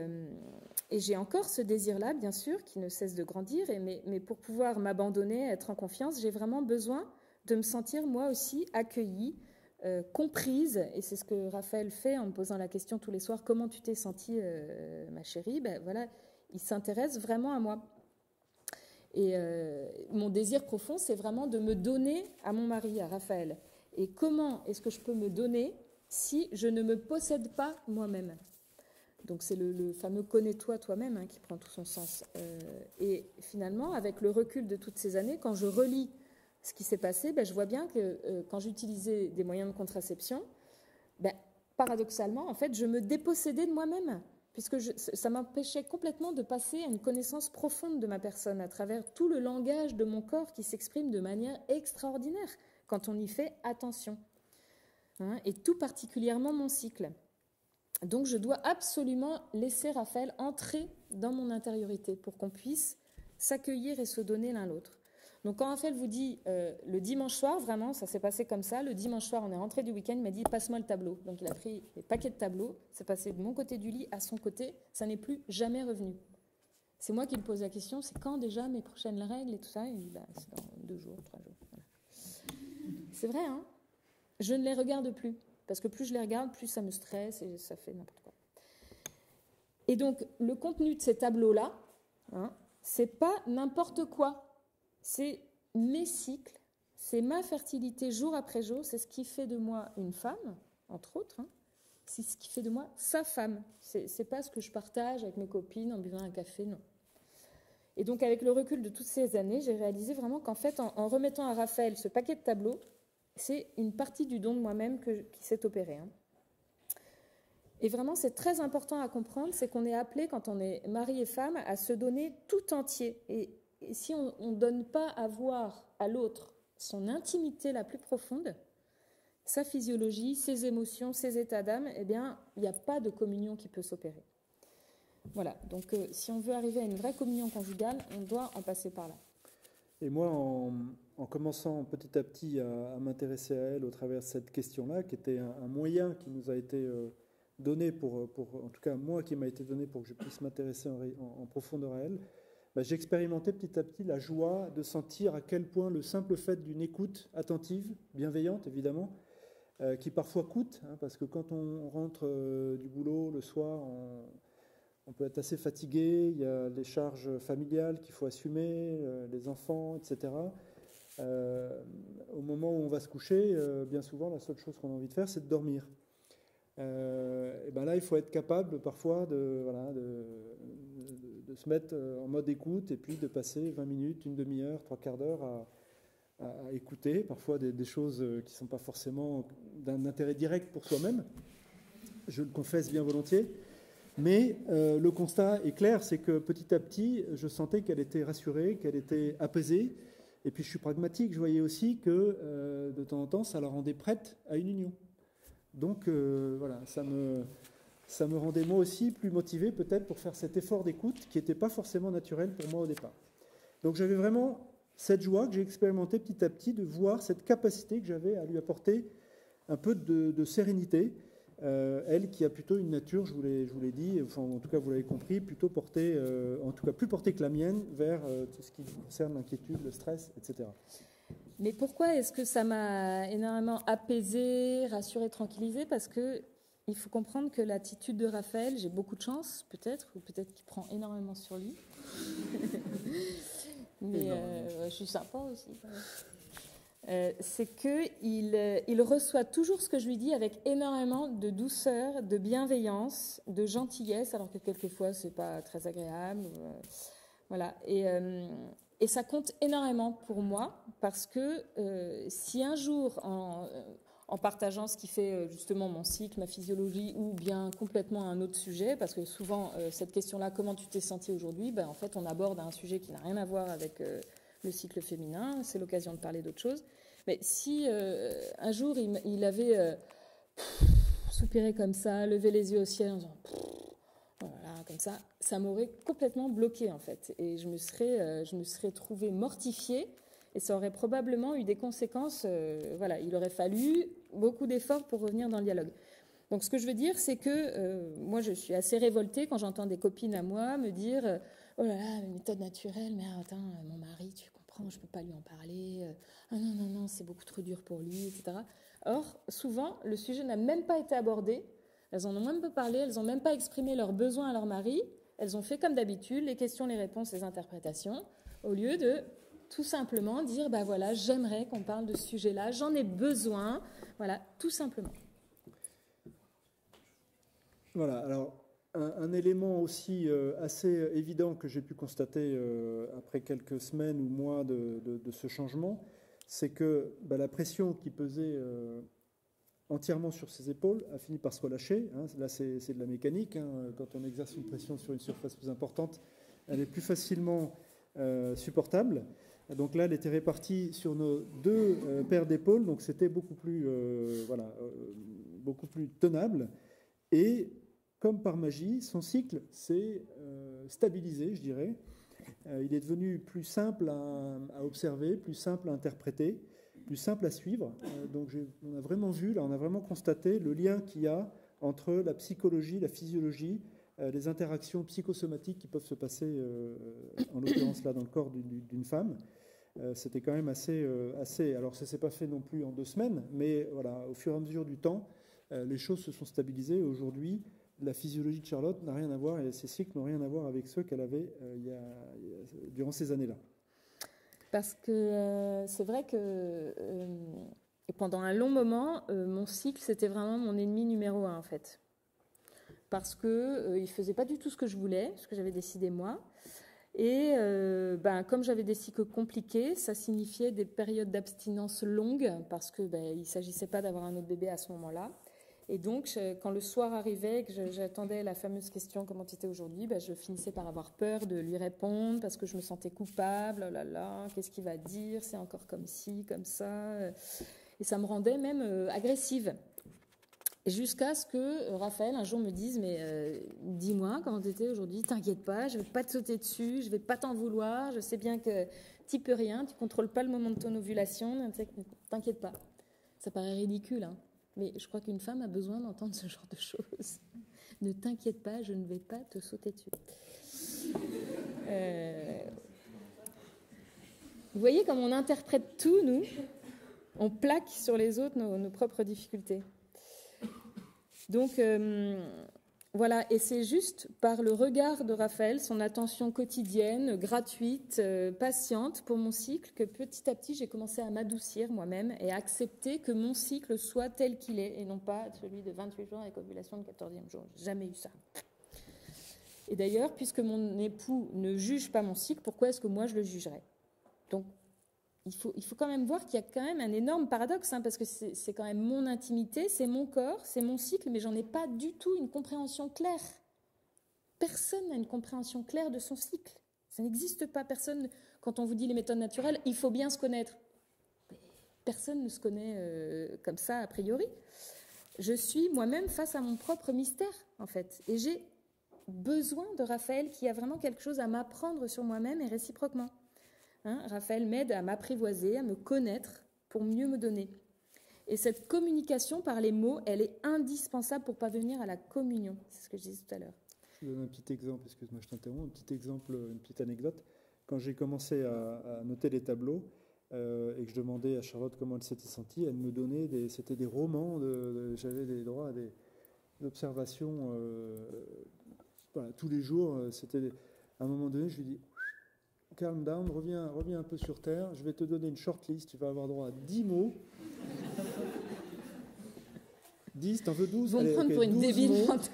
j'ai encore ce désir-là, bien sûr, qui ne cesse de grandir, mais pour pouvoir m'abandonner, être en confiance, j'ai vraiment besoin de me sentir moi aussi accueillie, comprise, et c'est ce que Raphaël fait en me posant la question tous les soirs, comment tu t'es sentie, ma chérie? Voilà, il s'intéresse vraiment à moi. Et mon désir profond, c'est vraiment de me donner à mon mari, à Raphaël. Et comment est-ce que je peux me donner si je ne me possède pas moi-même? Donc c'est le fameux « connais-toi toi-même » qui prend tout son sens. Et finalement, avec le recul de toutes ces années, quand je relis ce qui s'est passé, je vois bien que quand j'utilisais des moyens de contraception, paradoxalement, en fait, je me dépossédais de moi-même, puisque ça m'empêchait complètement de passer à une connaissance profonde de ma personne à travers tout le langage de mon corps qui s'exprime de manière extraordinaire quand on y fait attention. Hein, et tout particulièrement mon cycle. Donc je dois absolument laisser Raphaël entrer dans mon intériorité pour qu'on puisse s'accueillir et se donner l'un l'autre. Donc quand Raphaël vous dit le dimanche soir, vraiment, ça s'est passé comme ça, le dimanche soir, on est rentré du week-end, il m'a dit « passe-moi le tableau ». Donc il a pris les paquets de tableaux, c'est passé de mon côté du lit à son côté, ça n'est plus jamais revenu. C'est moi qui lui pose la question, c'est quand déjà mes prochaines règles et tout ça? Il me dit « c'est dans 2 jours, 3 jours. Voilà. » C'est vrai, hein? Je ne les regarde plus, parce que plus je les regarde, plus ça me stresse et ça fait n'importe quoi. Et donc le contenu de ces tableaux-là, hein, c'est pas n'importe quoi. C'est mes cycles, c'est ma fertilité jour après jour, c'est ce qui fait de moi une femme, entre autres, hein. C'est ce qui fait de moi sa femme. C'est pas ce que je partage avec mes copines en buvant un café, non. Et donc avec le recul de toutes ces années, j'ai réalisé vraiment qu'en fait, en remettant à Raphaël ce paquet de tableaux, c'est une partie du don de moi-même qui s'est opérée. Hein. Et vraiment, c'est très important à comprendre, c'est qu'on est appelé, quand on est mari et femme, à se donner tout entier. Et si on ne donne pas à voir à l'autre son intimité la plus profonde, sa physiologie, ses émotions, ses états d'âme, eh bien, il n'y a pas de communion qui peut s'opérer. Voilà, donc si on veut arriver à une vraie communion conjugale, on doit en passer par là. Et moi, en commençant petit à petit à m'intéresser à elle au travers de cette question-là, qui était un moyen qui nous a été donné en tout cas moi, qui m'a été donné pour que je puisse m'intéresser en profondeur à elle, j'ai expérimenté petit à petit la joie de sentir à quel point le simple fait d'une écoute attentive, bienveillante évidemment, qui parfois coûtent, hein, parce que quand on rentre du boulot le soir, on peut être assez fatigué, il y a les charges familiales qu'il faut assumer, les enfants, etc. Au moment où on va se coucher, bien souvent, la seule chose qu'on a envie de faire, c'est de dormir. Et ben là, il faut être capable parfois de se mettre en mode écoute et puis de passer 20 minutes, une demi-heure, 3/4 d'heure à écouter, parfois des choses qui ne sont pas forcément d'un intérêt direct pour soi-même. Je le confesse bien volontiers. Mais le constat est clair, c'est que petit à petit, je sentais qu'elle était rassurée, qu'elle était apaisée. Et puis je suis pragmatique, je voyais aussi que de temps en temps, ça la rendait prête à une union. Donc voilà, ça me rendait moi aussi plus motivé peut-être pour faire cet effort d'écoute qui n'était pas forcément naturel pour moi au départ. Donc j'avais vraiment cette joie que j'ai expérimentée petit à petit de voir cette capacité que j'avais à lui apporter un peu de sérénité. Elle qui a plutôt une nature, je vous l'ai dit, enfin en tout cas vous l'avez compris, plutôt portée, en tout cas plus portée que la mienne, vers tout ce qui concerne l'inquiétude, le stress, etc. Mais pourquoi est-ce que ça m'a énormément apaisée, rassurée, tranquillisée? Parce que il faut comprendre que l'attitude de Raphaël, j'ai beaucoup de chance, peut-être, ou peut-être qu'il prend énormément sur lui. Mais je suis sympa aussi. C'est qu'il reçoit toujours ce que je lui dis avec énormément de douceur, de bienveillance, de gentillesse, alors que quelquefois c'est pas très agréable. Voilà. Et ça compte énormément pour moi parce que si un jour, en partageant ce qui fait justement mon cycle, ma physiologie, ou bien complètement un autre sujet, parce que souvent cette question-là, comment tu t'es sentie aujourd'hui, en fait on aborde un sujet qui n'a rien à voir avec le cycle féminin, c'est l'occasion de parler d'autre chose. Mais si un jour il avait soupiré comme ça, levé les yeux au ciel en disant voilà, comme ça m'aurait complètement bloqué en fait. Et je me serais trouvée mortifiée et ça aurait probablement eu des conséquences. Voilà, il aurait fallu beaucoup d'efforts pour revenir dans le dialogue. Donc ce que je veux dire, c'est que moi je suis assez révoltée quand j'entends des copines à moi me dire oh là là, méthode naturelle, mais attends, mon mari, tu comprends, je ne peux pas lui en parler. Ah non, c'est beaucoup trop dur pour lui, etc. Or, souvent, le sujet n'a même pas été abordé. Elles en ont même pas parlé, elles n'ont même pas exprimé leurs besoins à leur mari. Elles ont fait comme d'habitude, les questions, les réponses, les interprétations, au lieu de tout simplement dire, voilà, j'aimerais qu'on parle de ce sujet-là, j'en ai besoin, voilà, tout simplement. Voilà, alors un élément aussi assez évident que j'ai pu constater après quelques semaines ou mois de ce changement, c'est que la pression qui pesait entièrement sur ses épaules a fini par se relâcher. Hein. Là, c'est de la mécanique. Hein. Quand on exerce une pression sur une surface plus importante, elle est plus facilement supportable. Donc là, elle était répartie sur nos deux paires d'épaules, donc c'était beaucoup plus tenable. Et comme par magie, son cycle s'est stabilisé, je dirais. Il est devenu plus simple à observer, plus simple à interpréter, plus simple à suivre. Donc on a vraiment vu, là, on a vraiment constaté le lien qu'il y a entre la psychologie, la physiologie, les interactions psychosomatiques qui peuvent se passer, en l'occurrence là, dans le corps d'une femme. C'était quand même assez... Alors ça ne s'est pas fait non plus en 2 semaines, mais voilà, au fur et à mesure du temps, les choses se sont stabilisées. Aujourd'hui, la physiologie de Charlotte n'a rien à voir, et ses cycles n'ont rien à voir avec ceux qu'elle avait durant ces années-là. Parce que c'est vrai que pendant un long moment, mon cycle, c'était vraiment mon ennemi numéro 1, en fait. Parce qu'il ne faisait pas du tout ce que je voulais, ce que j'avais décidé moi. Et comme j'avais des cycles compliqués, ça signifiait des périodes d'abstinence longues, parce qu'il ne s'agissait pas d'avoir un autre bébé à ce moment-là. Et donc, quand le soir arrivait, que j'attendais la fameuse question « Comment tu étais aujourd'hui ?», je finissais par avoir peur de lui répondre parce que je me sentais coupable. Oh là là, qu'est-ce qu'il va dire ? C'est encore comme ci, comme ça. Et ça me rendait même agressive. Jusqu'à ce que Raphaël, un jour, me dise « Mais dis-moi, comment tu étais aujourd'hui ? T'inquiète pas, je ne vais pas te sauter dessus, je ne vais pas t'en vouloir. Je sais bien que tu n'y peux rien, tu ne contrôles pas le moment de ton ovulation. T'inquiète pas. » Ça paraît ridicule, hein. Mais je crois qu'une femme a besoin d'entendre ce genre de choses. Ne t'inquiète pas, je ne vais pas te sauter dessus. Vous voyez comme on interprète tout, nous ? On plaque sur les autres nos propres difficultés. Donc, voilà, et c'est juste par le regard de Raphaël, son attention quotidienne, gratuite, patiente pour mon cycle, que petit à petit, j'ai commencé à m'adoucir moi-même et à accepter que mon cycle soit tel qu'il est, et non pas celui de 28 jours avec ovulation de 14e jour. J'ai jamais eu ça. Et d'ailleurs, puisque mon époux ne juge pas mon cycle, pourquoi est-ce que moi je le jugerais? Donc, il faut quand même voir qu'il y a quand même un énorme paradoxe, hein, parce que c'est quand même mon intimité, c'est mon corps, c'est mon cycle, mais j'en ai pas du tout une compréhension claire. Personne n'a une compréhension claire de son cycle. Ça n'existe pas. Personne, quand on vous dit les méthodes naturelles, il faut bien se connaître. Personne ne se connaît comme ça a priori. Je suis moi-même face à mon propre mystère, en fait. Et j'ai besoin de Raphaël qui a vraiment quelque chose à m'apprendre sur moi-même et réciproquement. Hein, Raphaël m'aide à m'apprivoiser, à me connaître pour mieux me donner. Et cette communication par les mots, elle est indispensable pour parvenir à la communion. C'est ce que je disais tout à l'heure. Je donne un petit exemple, excuse-moi, je t'interromps, un petit exemple, une petite anecdote. Quand j'ai commencé à noter les tableaux et que je demandais à Charlotte comment elle s'était sentie, elle me donnait c'était des romans, j'avais des droits à des observations voilà, tous les jours. À un moment donné, je lui dis calm down, reviens un peu sur terre, je vais te donner une shortlist, tu vas avoir droit à 10 mots. 10, t'en veux 12? Vous me prendre pour une débile mentale.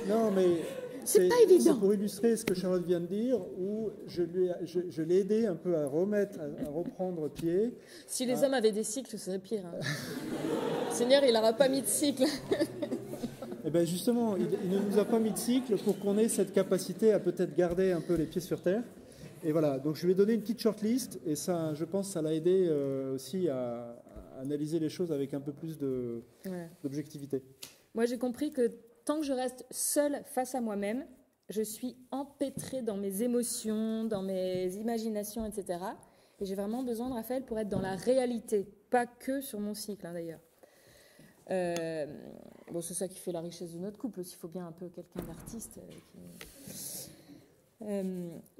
Non, mais c'est pas évident. C'est pour illustrer ce que Charlotte vient de dire, où je l'ai aidé un peu à reprendre pied. Si les hommes avaient des cycles, ce serait pire. Hein. Seigneur, il n'aura pas mis de cycle. Eh bien justement, il ne nous a pas mis de cycle pour qu'on ait cette capacité à peut-être garder un peu les pieds sur terre. Et voilà, donc je lui ai donné une petite shortlist, et ça, je pense que ça l'a aidé aussi à analyser les choses avec un peu plus d'objectivité. Moi, j'ai compris que tant que je reste seule face à moi-même, je suis empêtrée dans mes émotions, dans mes imaginations, etc. Et j'ai vraiment besoin de Raphaël pour être dans la réalité, pas que sur mon cycle, hein, d'ailleurs. Bon, c'est ça qui fait la richesse de notre couple aussi. Il faut bien un peu quelqu'un d'artiste.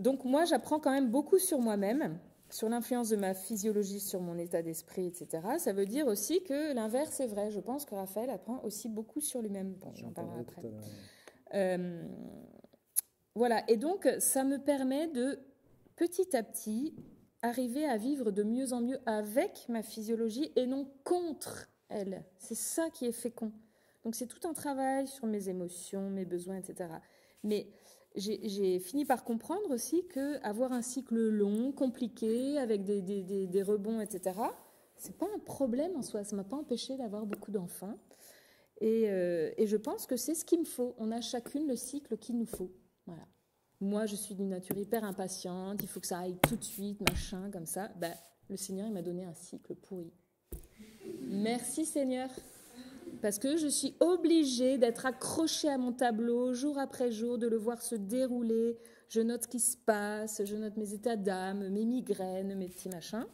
Donc moi, j'apprends quand même beaucoup sur moi-même, sur l'influence de ma physiologie sur mon état d'esprit, etc. Ça veut dire aussi que l'inverse est vrai. Je pense que Raphaël apprend aussi beaucoup sur lui-même. Bon, j'en parlerai après. Voilà, et donc ça me permet de, petit à petit, arriver à vivre de mieux en mieux avec ma physiologie et non contre elle. C'est ça qui est fécond. Donc c'est tout un travail sur mes émotions, mes besoins, etc. Mais j'ai fini par comprendre aussi qu'avoir un cycle long, compliqué, avec des rebonds, etc., c'est pas un problème en soi. Ça m'a pas empêché d'avoir beaucoup d'enfants. Et je pense que c'est ce qu'il me faut. On a chacune le cycle qu'il nous faut. Voilà. Moi, je suis d'une nature hyper impatiente. Il faut que ça aille tout de suite, machin, comme ça. Ben, le Seigneur, il m'a donné un cycle pourri. Merci, Seigneur. Parce que je suis obligée d'être accrochée à mon tableau jour après jour, de le voir se dérouler. Je note ce qui se passe, je note mes états d'âme, mes migraines, mes petits machins.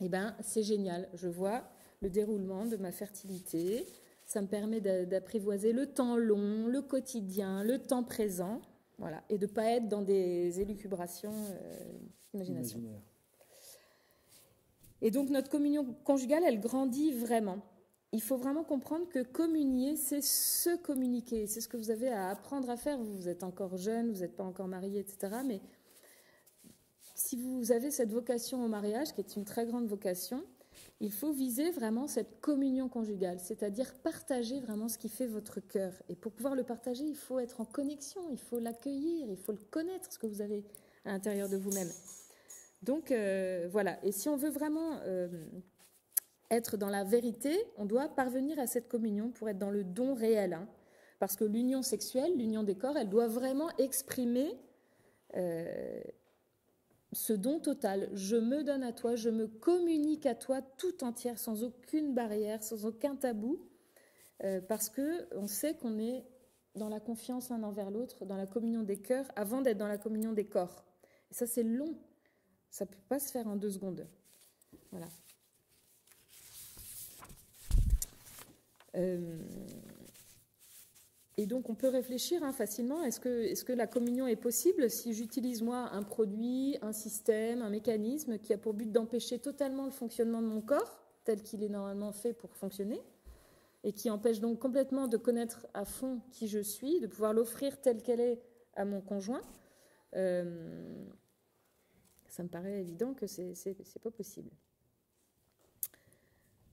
Eh bien, c'est génial. Je vois le déroulement de ma fertilité. Ça me permet d'apprivoiser le temps long, le quotidien, le temps présent. Voilà. Et de ne pas être dans des élucubrations d'imagination. Et donc, notre communion conjugale, elle grandit vraiment. Il faut vraiment comprendre que communier, c'est se communiquer. C'est ce que vous avez à apprendre à faire. Vous êtes encore jeune, vous n'êtes pas encore marié, etc. Mais si vous avez cette vocation au mariage, qui est une très grande vocation, il faut viser vraiment cette communion conjugale, c'est-à-dire partager vraiment ce qui fait votre cœur. Et pour pouvoir le partager, il faut être en connexion, il faut l'accueillir, il faut le connaître, ce que vous avez à l'intérieur de vous-même. Donc, voilà. Et si on veut vraiment être dans la vérité, on doit parvenir à cette communion pour être dans le don réel. Hein. Parce que l'union sexuelle, l'union des corps, elle doit vraiment exprimer ce don total. Je me donne à toi, je me communique à toi tout entière, sans aucune barrière, sans aucun tabou, parce qu'on sait qu'on est dans la confiance l'un envers l'autre, dans la communion des cœurs, avant d'être dans la communion des corps. Et ça, c'est long. Ça ne peut pas se faire en 2 secondes. Voilà. Et donc, on peut réfléchir facilement. Est-ce que la communion est possible si j'utilise, moi, un produit, un système, un mécanisme qui a pour but d'empêcher totalement le fonctionnement de mon corps? tel qu'il est normalement fait pour fonctionner, et qui empêche donc complètement de connaître à fond qui je suis, de pouvoir l'offrir telle qu'elle est à mon conjoint, ça me paraît évident que c'est pas possible.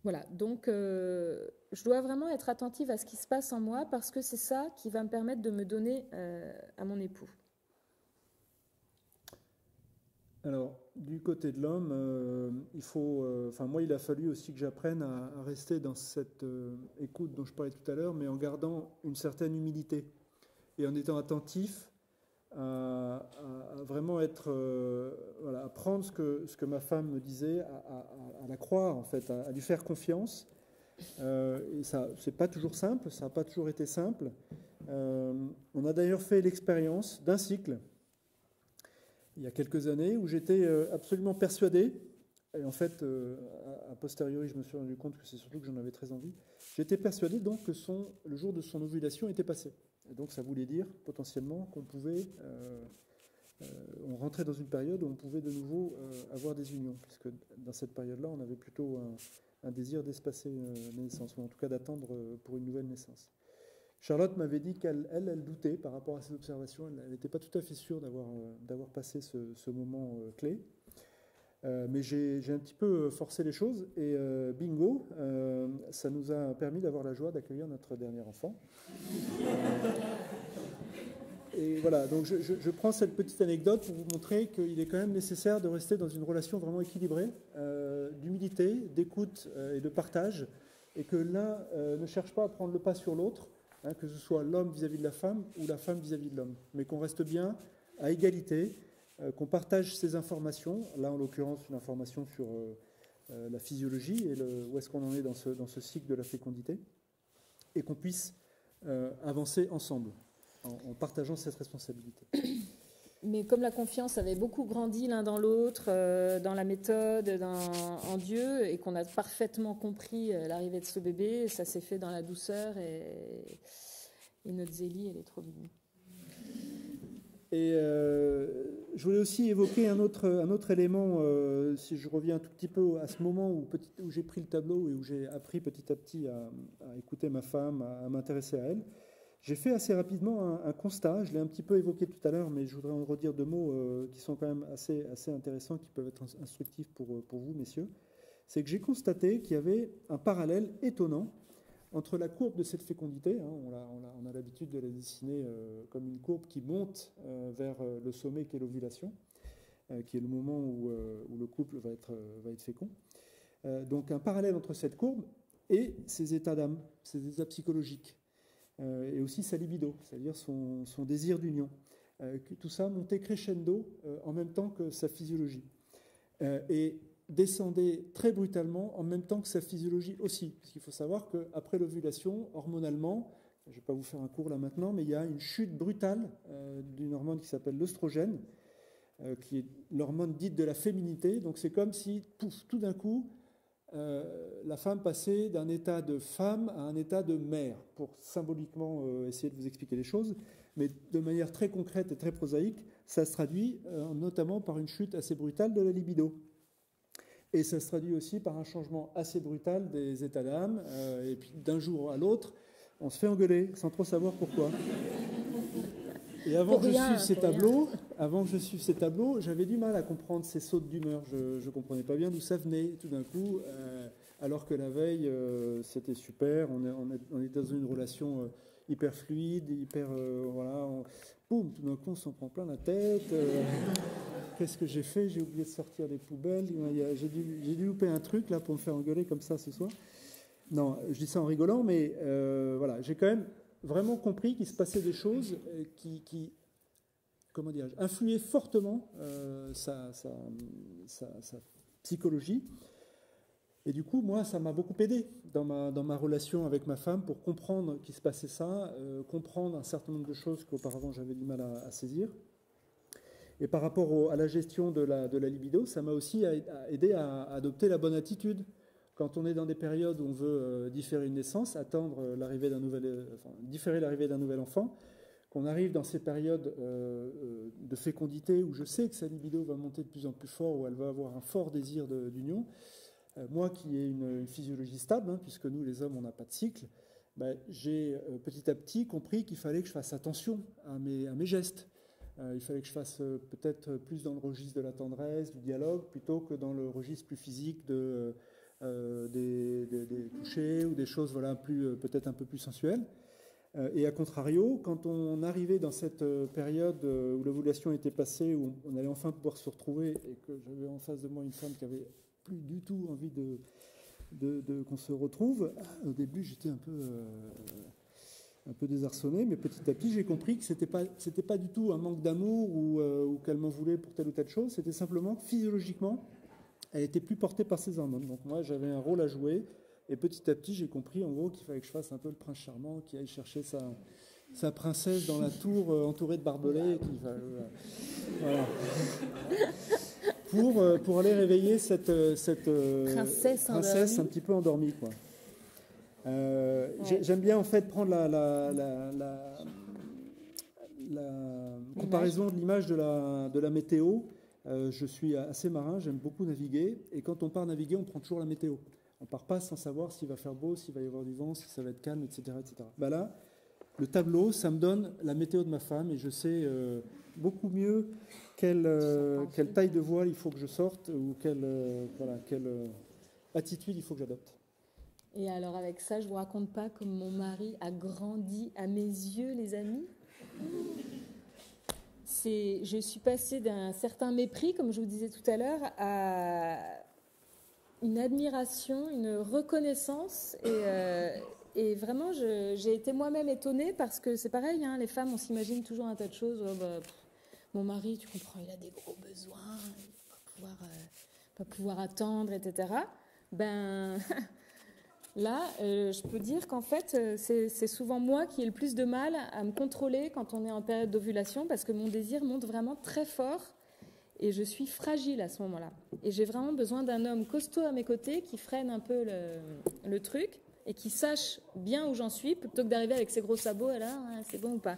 Voilà, donc je dois vraiment être attentive à ce qui se passe en moi parce que c'est ça qui va me permettre de me donner à mon époux. Alors, du côté de l'homme, il faut, moi, il a fallu aussi que j'apprenne à rester dans cette écoute dont je parlais tout à l'heure, mais en gardant une certaine humilité et en étant attentif à vraiment être, à prendre ce que ma femme me disait, à la croire en fait, à lui faire confiance. Et ça, c'est pas toujours simple, ça n'a pas toujours été simple. On a d'ailleurs fait l'expérience d'un cycle il y a quelques années où j'étais absolument persuadé, et en fait, a posteriori, je me suis rendu compte que c'est surtout que j'en avais très envie, j'étais persuadé donc que le jour de son ovulation était passé. Et donc ça voulait dire potentiellement qu'on pouvait, on rentrait dans une période où on pouvait de nouveau avoir des unions, puisque dans cette période-là, on avait plutôt un désir d'espacer la naissance, ou en tout cas d'attendre pour une nouvelle naissance. Charlotte m'avait dit qu'elle doutait par rapport à ces observations, elle n'était pas tout à fait sûre d'avoir passé ce moment clé. Mais j'ai un petit peu forcé les choses et bingo, ça nous a permis d'avoir la joie d'accueillir notre dernier enfant. Et voilà, donc je prends cette petite anecdote pour vous montrer qu'il est quand même nécessaire de rester dans une relation vraiment équilibrée, d'humilité, d'écoute et de partage, et que l'un ne cherche pas à prendre le pas sur l'autre, que ce soit l'homme vis-à-vis de la femme ou la femme vis-à-vis de l'homme, mais qu'on reste bien à égalité, qu'on partage ces informations, là en l'occurrence une information sur la physiologie et où est-ce qu'on en est dans ce cycle de la fécondité, et qu'on puisse avancer ensemble en partageant cette responsabilité. Mais comme la confiance avait beaucoup grandi l'un dans l'autre, dans la méthode, en Dieu, et qu'on a parfaitement compris l'arrivée de ce bébé, ça s'est fait dans la douceur, et notre Zélie, elle est trop mignonne. Et je voulais aussi évoquer un autre élément, si je reviens un tout petit peu à ce moment où j'ai pris le tableau et où j'ai appris petit à petit à écouter ma femme, à m'intéresser à elle. J'ai fait assez rapidement un constat, je l'ai un petit peu évoqué tout à l'heure, mais je voudrais en redire deux mots qui sont quand même assez intéressants, qui peuvent être instructifs pour vous, messieurs. C'est que j'ai constaté qu'il y avait un parallèle étonnant entre la courbe de cette fécondité, on a l'habitude de la dessiner comme une courbe qui monte vers le sommet qui est l'ovulation, qui est le moment où le couple va être fécond. Donc un parallèle entre cette courbe et ses états d'âme, ses états psychologiques. Et aussi sa libido, c'est-à-dire son désir d'union. Tout ça montait crescendo en même temps que sa physiologie. Et descendait très brutalement en même temps que sa physiologie aussi. Parce qu'il faut savoir qu'après l'ovulation, hormonalement, je ne vais pas vous faire un cours là maintenant, mais il y a une chute brutale d'une hormone qui s'appelle l'œstrogène, qui est l'hormone dite de la féminité. Donc c'est comme si, pouf, tout d'un coup, la femme passait d'un état de femme à un état de mère, pour symboliquement essayer de vous expliquer les choses, mais de manière très concrète et très prosaïque, ça se traduit notamment par une chute assez brutale de la libido. Et ça se traduit aussi par un changement assez brutal des états d'âme, et puis d'un jour à l'autre, on se fait engueuler, sans trop savoir pourquoi. Et avant que je suive ces tableaux, j'avais du mal à comprendre ces sautes d'humeur. Je ne comprenais pas bien d'où ça venait. Tout d'un coup, alors que la veille, c'était super, on est dans une relation hyper fluide, boum, tout d'un coup, on s'en prend plein la tête. Qu'est-ce que j'ai fait? J'ai oublié de sortir des poubelles. J'ai dû louper un truc là pour me faire engueuler comme ça ce soir. Non, je dis ça en rigolant, mais voilà, j'ai quand même vraiment compris qu'il se passait des choses qui comment dirais-je, influaient fortement sa psychologie. Et du coup, moi, ça m'a beaucoup aidé dans ma relation avec ma femme pour comprendre qu'il se passait ça, comprendre un certain nombre de choses qu'auparavant j'avais du mal à saisir. Et par rapport à la gestion de la libido, ça m'a aussi aidé à adopter la bonne attitude. Quand on est dans des périodes où on veut différer une naissance, différer l'arrivée d'un nouvel enfant, qu'on arrive dans ces périodes de fécondité où je sais que sa libido va monter de plus en plus fort, où elle va avoir un fort désir d'union, moi qui ai une physiologie stable, hein, puisque nous les hommes on n'a pas de cycle, j'ai petit à petit compris qu'il fallait que je fasse attention à mes gestes. Il fallait que je fasse peut-être plus dans le registre de la tendresse, du dialogue, plutôt que dans le registre plus physique des touchés ou des choses voilà, peut-être un peu plus sensuelles. Et à contrario, quand on arrivait dans cette période où l'ovulation était passée, où on allait enfin pouvoir se retrouver, et que j'avais en face de moi une femme qui avait plus du tout envie qu'on se retrouve, au début j'étais un peu désarçonné, mais petit à petit j'ai compris que c'était pas du tout un manque d'amour ou qu'elle m'en voulait pour telle ou telle chose, c'était simplement que physiologiquement elle était plus portée par ses hormones. Donc moi j'avais un rôle à jouer. Et petit à petit, j'ai compris en gros qu'il fallait que je fasse un peu le prince charmant qui aille chercher sa princesse dans la tour entourée de barbelés. Voilà. Pour aller réveiller cette princesse un petit peu endormie. Quoi. J'aime bien en fait prendre la comparaison de l'image de la météo. Je suis assez marin, j'aime beaucoup naviguer. Et quand on part naviguer, on prend toujours la météo. On ne part pas sans savoir s'il va faire beau, s'il va y avoir du vent, si ça va être calme, etc. etc. Là, le tableau, ça me donne la météo de ma femme et je sais beaucoup mieux quelle taille de voile il faut que je sorte ou quelle attitude il faut que j'adopte. Et alors avec ça, je ne vous raconte pas comme mon mari a grandi à mes yeux, les amis. Je suis passée d'un certain mépris, comme je vous disais tout à l'heure, à une admiration, une reconnaissance et vraiment j'ai été moi-même étonnée parce que c'est pareil, hein, les femmes on s'imagine toujours un tas de choses, mon mari tu comprends il a des gros besoins, il va pas pouvoir attendre, etc. Là je peux dire qu'en fait c'est souvent moi qui ai le plus de mal à me contrôler quand on est en période d'ovulation parce que mon désir monte vraiment très fort. Et je suis fragile à ce moment-là. Et j'ai vraiment besoin d'un homme costaud à mes côtés qui freine un peu le truc et qui sache bien où j'en suis plutôt que d'arriver avec ses gros sabots et là, c'est bon ou pas.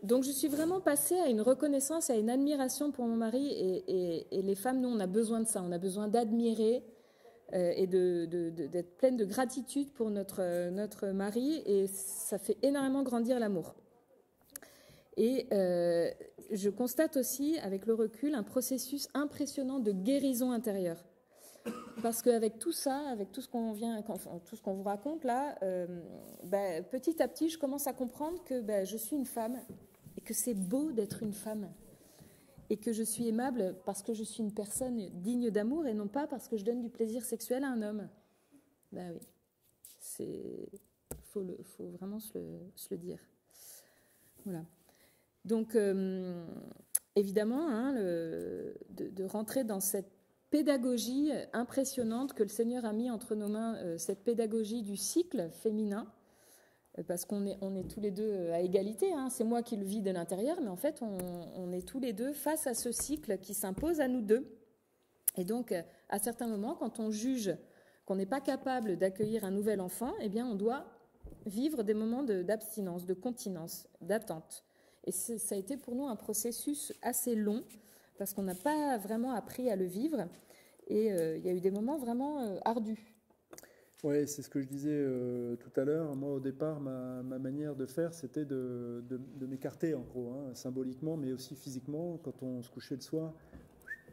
Donc je suis vraiment passée à une reconnaissance, à une admiration pour mon mari. Et les femmes, nous, on a besoin de ça. On a besoin d'admirer et d'être pleine de gratitude pour notre mari. Et ça fait énormément grandir l'amour. Et je constate aussi, avec le recul, un processus impressionnant de guérison intérieure. Parce qu'avec tout ça, avec tout ce qu'on vous raconte là, petit à petit, je commence à comprendre que je suis une femme et que c'est beau d'être une femme. Et que je suis aimable parce que je suis une personne digne d'amour et non pas parce que je donne du plaisir sexuel à un homme. Oui, faut vraiment se le dire. Voilà. Donc, évidemment, hein, de rentrer dans cette pédagogie impressionnante que le Seigneur a mis entre nos mains, cette pédagogie du cycle féminin, parce qu'on est tous les deux à égalité, hein, c'est moi qui le vis de l'intérieur, mais en fait, on est tous les deux face à ce cycle qui s'impose à nous deux. Et donc, à certains moments, quand on juge qu'on n'est pas capable d'accueillir un nouvel enfant, eh bien, on doit vivre des moments d'abstinence, de continence, d'attente. Et ça a été pour nous un processus assez long, parce qu'on n'a pas vraiment appris à le vivre. Et il y a eu des moments vraiment ardus. Oui, c'est ce que je disais tout à l'heure. Moi, au départ, ma manière de faire, c'était de m'écarter, en gros, hein, symboliquement, mais aussi physiquement. Quand on se couchait le soir,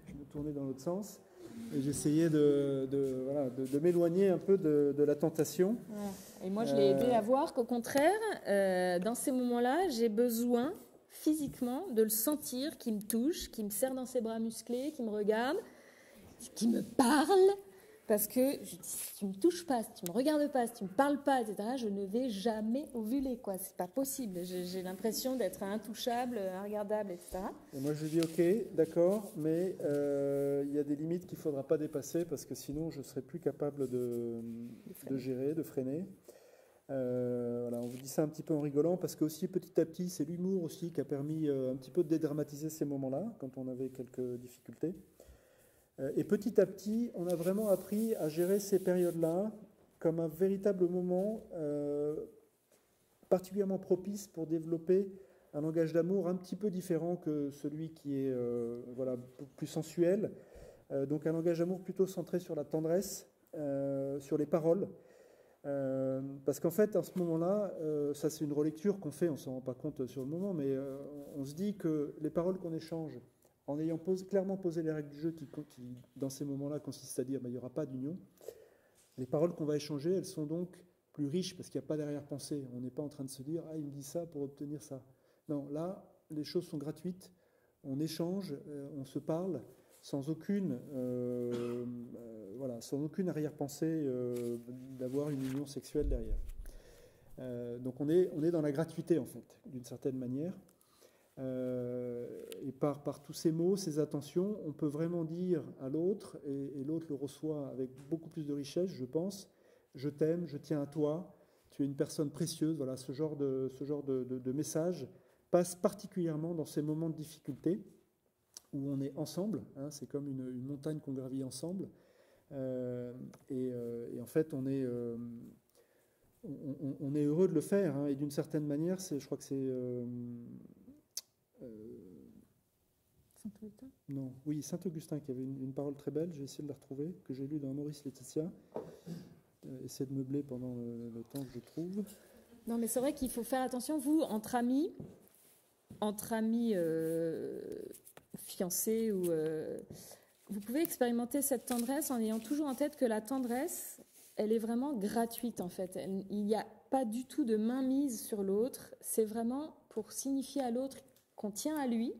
je me tournais dans l'autre sens. Et j'essayais de m'éloigner un peu de la tentation. Ouais. Et moi, je l'ai aidé à voir qu'au contraire, dans ces moments-là, j'ai besoin physiquement de le sentir, qui me touche, qui me serre dans ses bras musclés, qui me regarde, qui me parle. Parce que je dis, si tu ne me touches pas, si tu ne me regardes pas, si tu ne me parles pas, etc., je ne vais jamais ovuler, quoi. C'est pas possible. J'ai l'impression d'être intouchable, regardable, etc. Et moi, je dis, ok, d'accord, mais il y a des limites qu'il ne faudra pas dépasser parce que sinon, je ne serai plus capable de gérer, de freiner. Voilà, on vous dit ça un petit peu en rigolant parce que aussi, petit à petit, c'est l'humour aussi qui a permis un petit peu de dédramatiser ces moments-là quand on avait quelques difficultés. Et petit à petit, on a vraiment appris à gérer ces périodes-là comme un véritable moment particulièrement propice pour développer un langage d'amour un petit peu différent que celui qui est plus sensuel, Donc un langage d'amour plutôt centré sur la tendresse, sur les paroles. Parce qu'en fait, à ce moment-là, ça c'est une relecture qu'on fait, on ne s'en rend pas compte sur le moment, mais on se dit que les paroles qu'on échange, en ayant clairement posé les règles du jeu qui dans ces moments-là, consistent à dire il n'y aura pas d'union, les paroles qu'on va échanger, elles sont donc plus riches parce qu'il n'y a pas d'arrière-pensée. On n'est pas en train de se dire « Ah, il me dit ça pour obtenir ça ». Non, là, les choses sont gratuites, on échange, on se parle, sans aucune arrière-pensée d'avoir une union sexuelle derrière. Donc on est dans la gratuité, en fait, d'une certaine manière. Et par tous ces mots, ces attentions, on peut vraiment dire à l'autre, et l'autre le reçoit avec beaucoup plus de richesse, je pense, je t'aime, je tiens à toi, tu es une personne précieuse. Voilà, ce genre de message passe particulièrement dans ces moments de difficulté où on est ensemble, hein, c'est comme une montagne qu'on gravit ensemble, et en fait on est heureux de le faire, hein, et d'une certaine manière, je crois que c'est Saint-Augustin ? Non, oui, Saint-Augustin qui avait une parole très belle, j'ai essayé de la retrouver, que j'ai lue dans Maurice Laetitia. Essayez de meubler pendant le temps que je trouve. Non, mais c'est vrai qu'il faut faire attention, vous, entre amis fiancés, ou vous pouvez expérimenter cette tendresse en ayant toujours en tête que la tendresse, elle est vraiment gratuite en fait. Il n'y a pas du tout de mainmise sur l'autre, c'est vraiment pour signifier à l'autre qu'on tient à lui,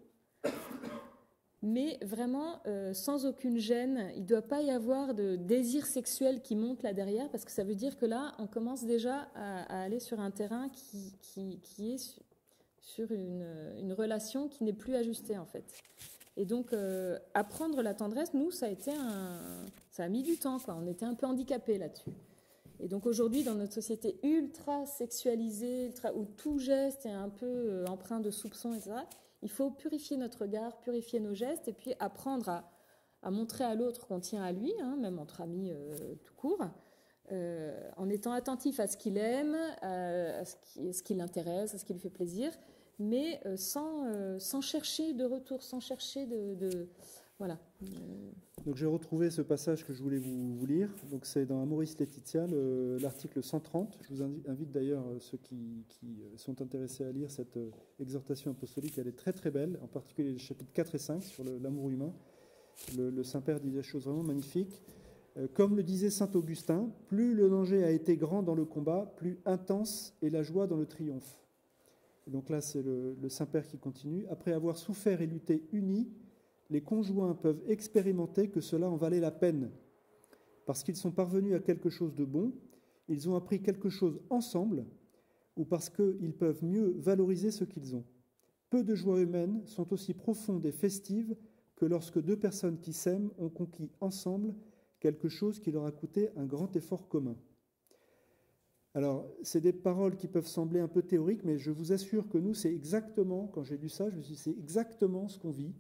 mais vraiment sans aucune gêne. Il ne doit pas y avoir de désir sexuel qui monte là derrière, parce que ça veut dire que là, on commence déjà à aller sur un terrain qui est sur une relation qui n'est plus ajustée en fait. Et donc, apprendre la tendresse, nous, ça a mis du temps, quoi. On était un peu handicapés là-dessus. Et donc aujourd'hui, dans notre société ultra sexualisée, où tout geste est un peu empreint de soupçons, etc., il faut purifier notre regard, purifier nos gestes, et puis apprendre à montrer à l'autre qu'on tient à lui, hein, même entre amis tout court, en étant attentif à ce qu'il aime, à ce qui l'intéresse, à ce qui lui fait plaisir, mais sans chercher de retour, sans chercher voilà. Donc j'ai retrouvé ce passage que je voulais vous lire. Donc c'est dans Amoris Laetitia, l'article 130. Je vous invite d'ailleurs ceux qui sont intéressés à lire cette exhortation apostolique. Elle est très très belle, en particulier les chapitres 4 et 5 sur l'amour humain. Le Saint-Père dit des choses vraiment magnifiques. Comme le disait saint Augustin, plus le danger a été grand dans le combat, plus intense est la joie dans le triomphe. Et donc là, c'est le Saint-Père qui continue. Après avoir souffert et lutté unis, les conjoints peuvent expérimenter que cela en valait la peine. Parce qu'ils sont parvenus à quelque chose de bon, ils ont appris quelque chose ensemble, ou parce qu'ils peuvent mieux valoriser ce qu'ils ont. Peu de joies humaines sont aussi profondes et festives que lorsque deux personnes qui s'aiment ont conquis ensemble quelque chose qui leur a coûté un grand effort commun. Alors, c'est des paroles qui peuvent sembler un peu théoriques, mais je vous assure que nous, c'est exactement, quand j'ai lu ça, je me suis dit, c'est exactement ce qu'on vit.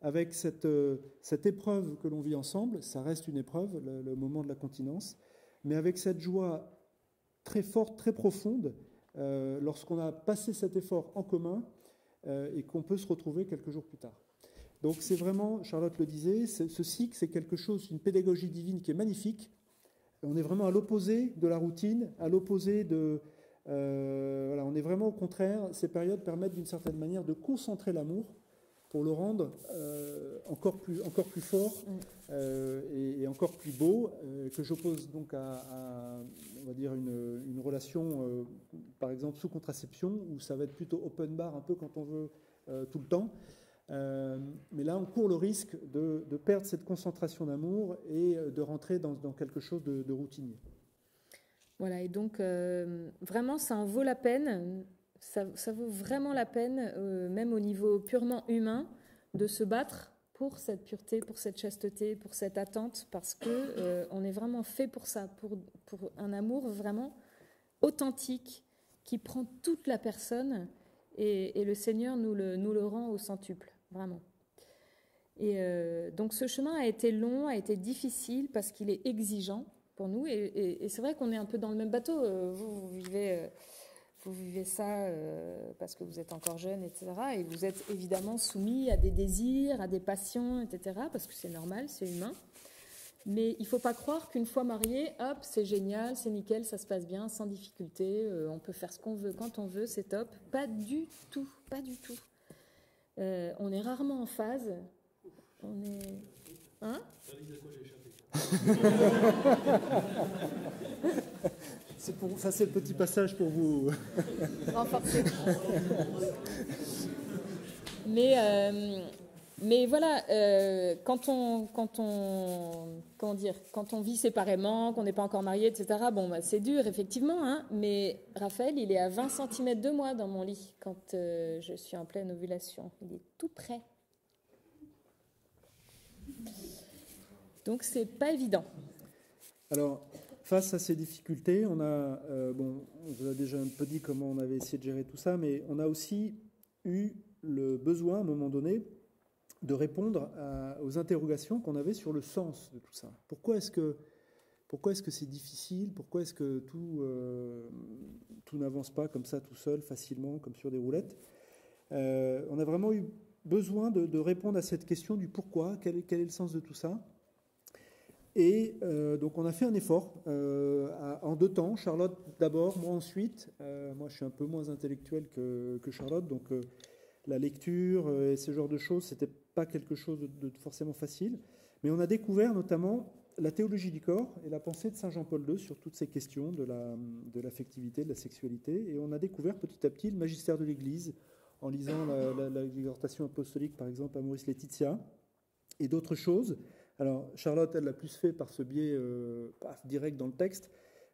Avec cette épreuve que l'on vit ensemble, ça reste une épreuve, le moment de la continence, mais avec cette joie très forte, très profonde, lorsqu'on a passé cet effort en commun et qu'on peut se retrouver quelques jours plus tard. Donc c'est vraiment, Charlotte le disait, ce cycle, c'est quelque chose, une pédagogie divine qui est magnifique. On est vraiment à l'opposé de la routine, à l'opposé de... voilà, on est vraiment au contraire, ces périodes permettent d'une certaine manière de concentrer l'amour pour le rendre encore plus fort et encore plus beau, que j'oppose donc à on va dire une relation, par exemple sous contraception, où ça va être plutôt open bar un peu quand on veut tout le temps. Mais là, on court le risque de perdre cette concentration d'amour et de rentrer dans quelque chose de routinier. Voilà, et donc vraiment, ça en vaut la peine. Ça vaut vraiment la peine, même au niveau purement humain, de se battre pour cette pureté, pour cette chasteté, pour cette attente, parce que on est vraiment fait pour ça, pour un amour vraiment authentique qui prend toute la personne, et le Seigneur nous le rend au centuple, vraiment. Et donc ce chemin a été long, a été difficile, parce qu'il est exigeant pour nous, et c'est vrai qu'on est un peu dans le même bateau. Vous vivez vous vivez ça parce que vous êtes encore jeune, etc. Et vous êtes évidemment soumis à des désirs, à des passions, etc. Parce que c'est normal, c'est humain. Mais il ne faut pas croire qu'une fois marié, hop, c'est génial, c'est nickel, ça se passe bien, sans difficulté, on peut faire ce qu'on veut quand on veut, c'est top. Pas du tout, pas du tout. On est rarement en phase. On est... Hein ? Ça, c'est le petit passage pour vous. Renforcer. Mais voilà, quand on vit séparément, qu'on n'est pas encore marié, etc., bon, bah, c'est dur, effectivement, hein, mais Raphaël, il est à 20 cm de moi dans mon lit quand je suis en pleine ovulation. Il est tout près. Donc, c'est pas évident. Alors, face à ces difficultés, on vous a déjà un peu dit comment on avait essayé de gérer tout ça, mais on a aussi eu le besoin, à un moment donné, de répondre aux interrogations qu'on avait sur le sens de tout ça. Pourquoi est-ce que c'est difficile ? Pourquoi est-ce que tout n'avance pas comme ça, tout seul, facilement, comme sur des roulettes ? On a vraiment eu besoin de répondre à cette question du pourquoi, quel est le sens de tout ça ? Et donc on a fait un effort en 2 temps. Charlotte d'abord, moi ensuite. Moi je suis un peu moins intellectuel que Charlotte, donc la lecture et ce genre de choses, c'était pas quelque chose de forcément facile. Mais on a découvert notamment la théologie du corps et la pensée de Saint Jean-Paul II sur toutes ces questions de l'affectivité, de la sexualité. Et on a découvert petit à petit le magistère de l'Église en lisant l'exhortation apostolique, par exemple, à Maurice Laetitia et d'autres choses. Alors, Charlotte, elle l'a plus fait par ce biais direct dans le texte.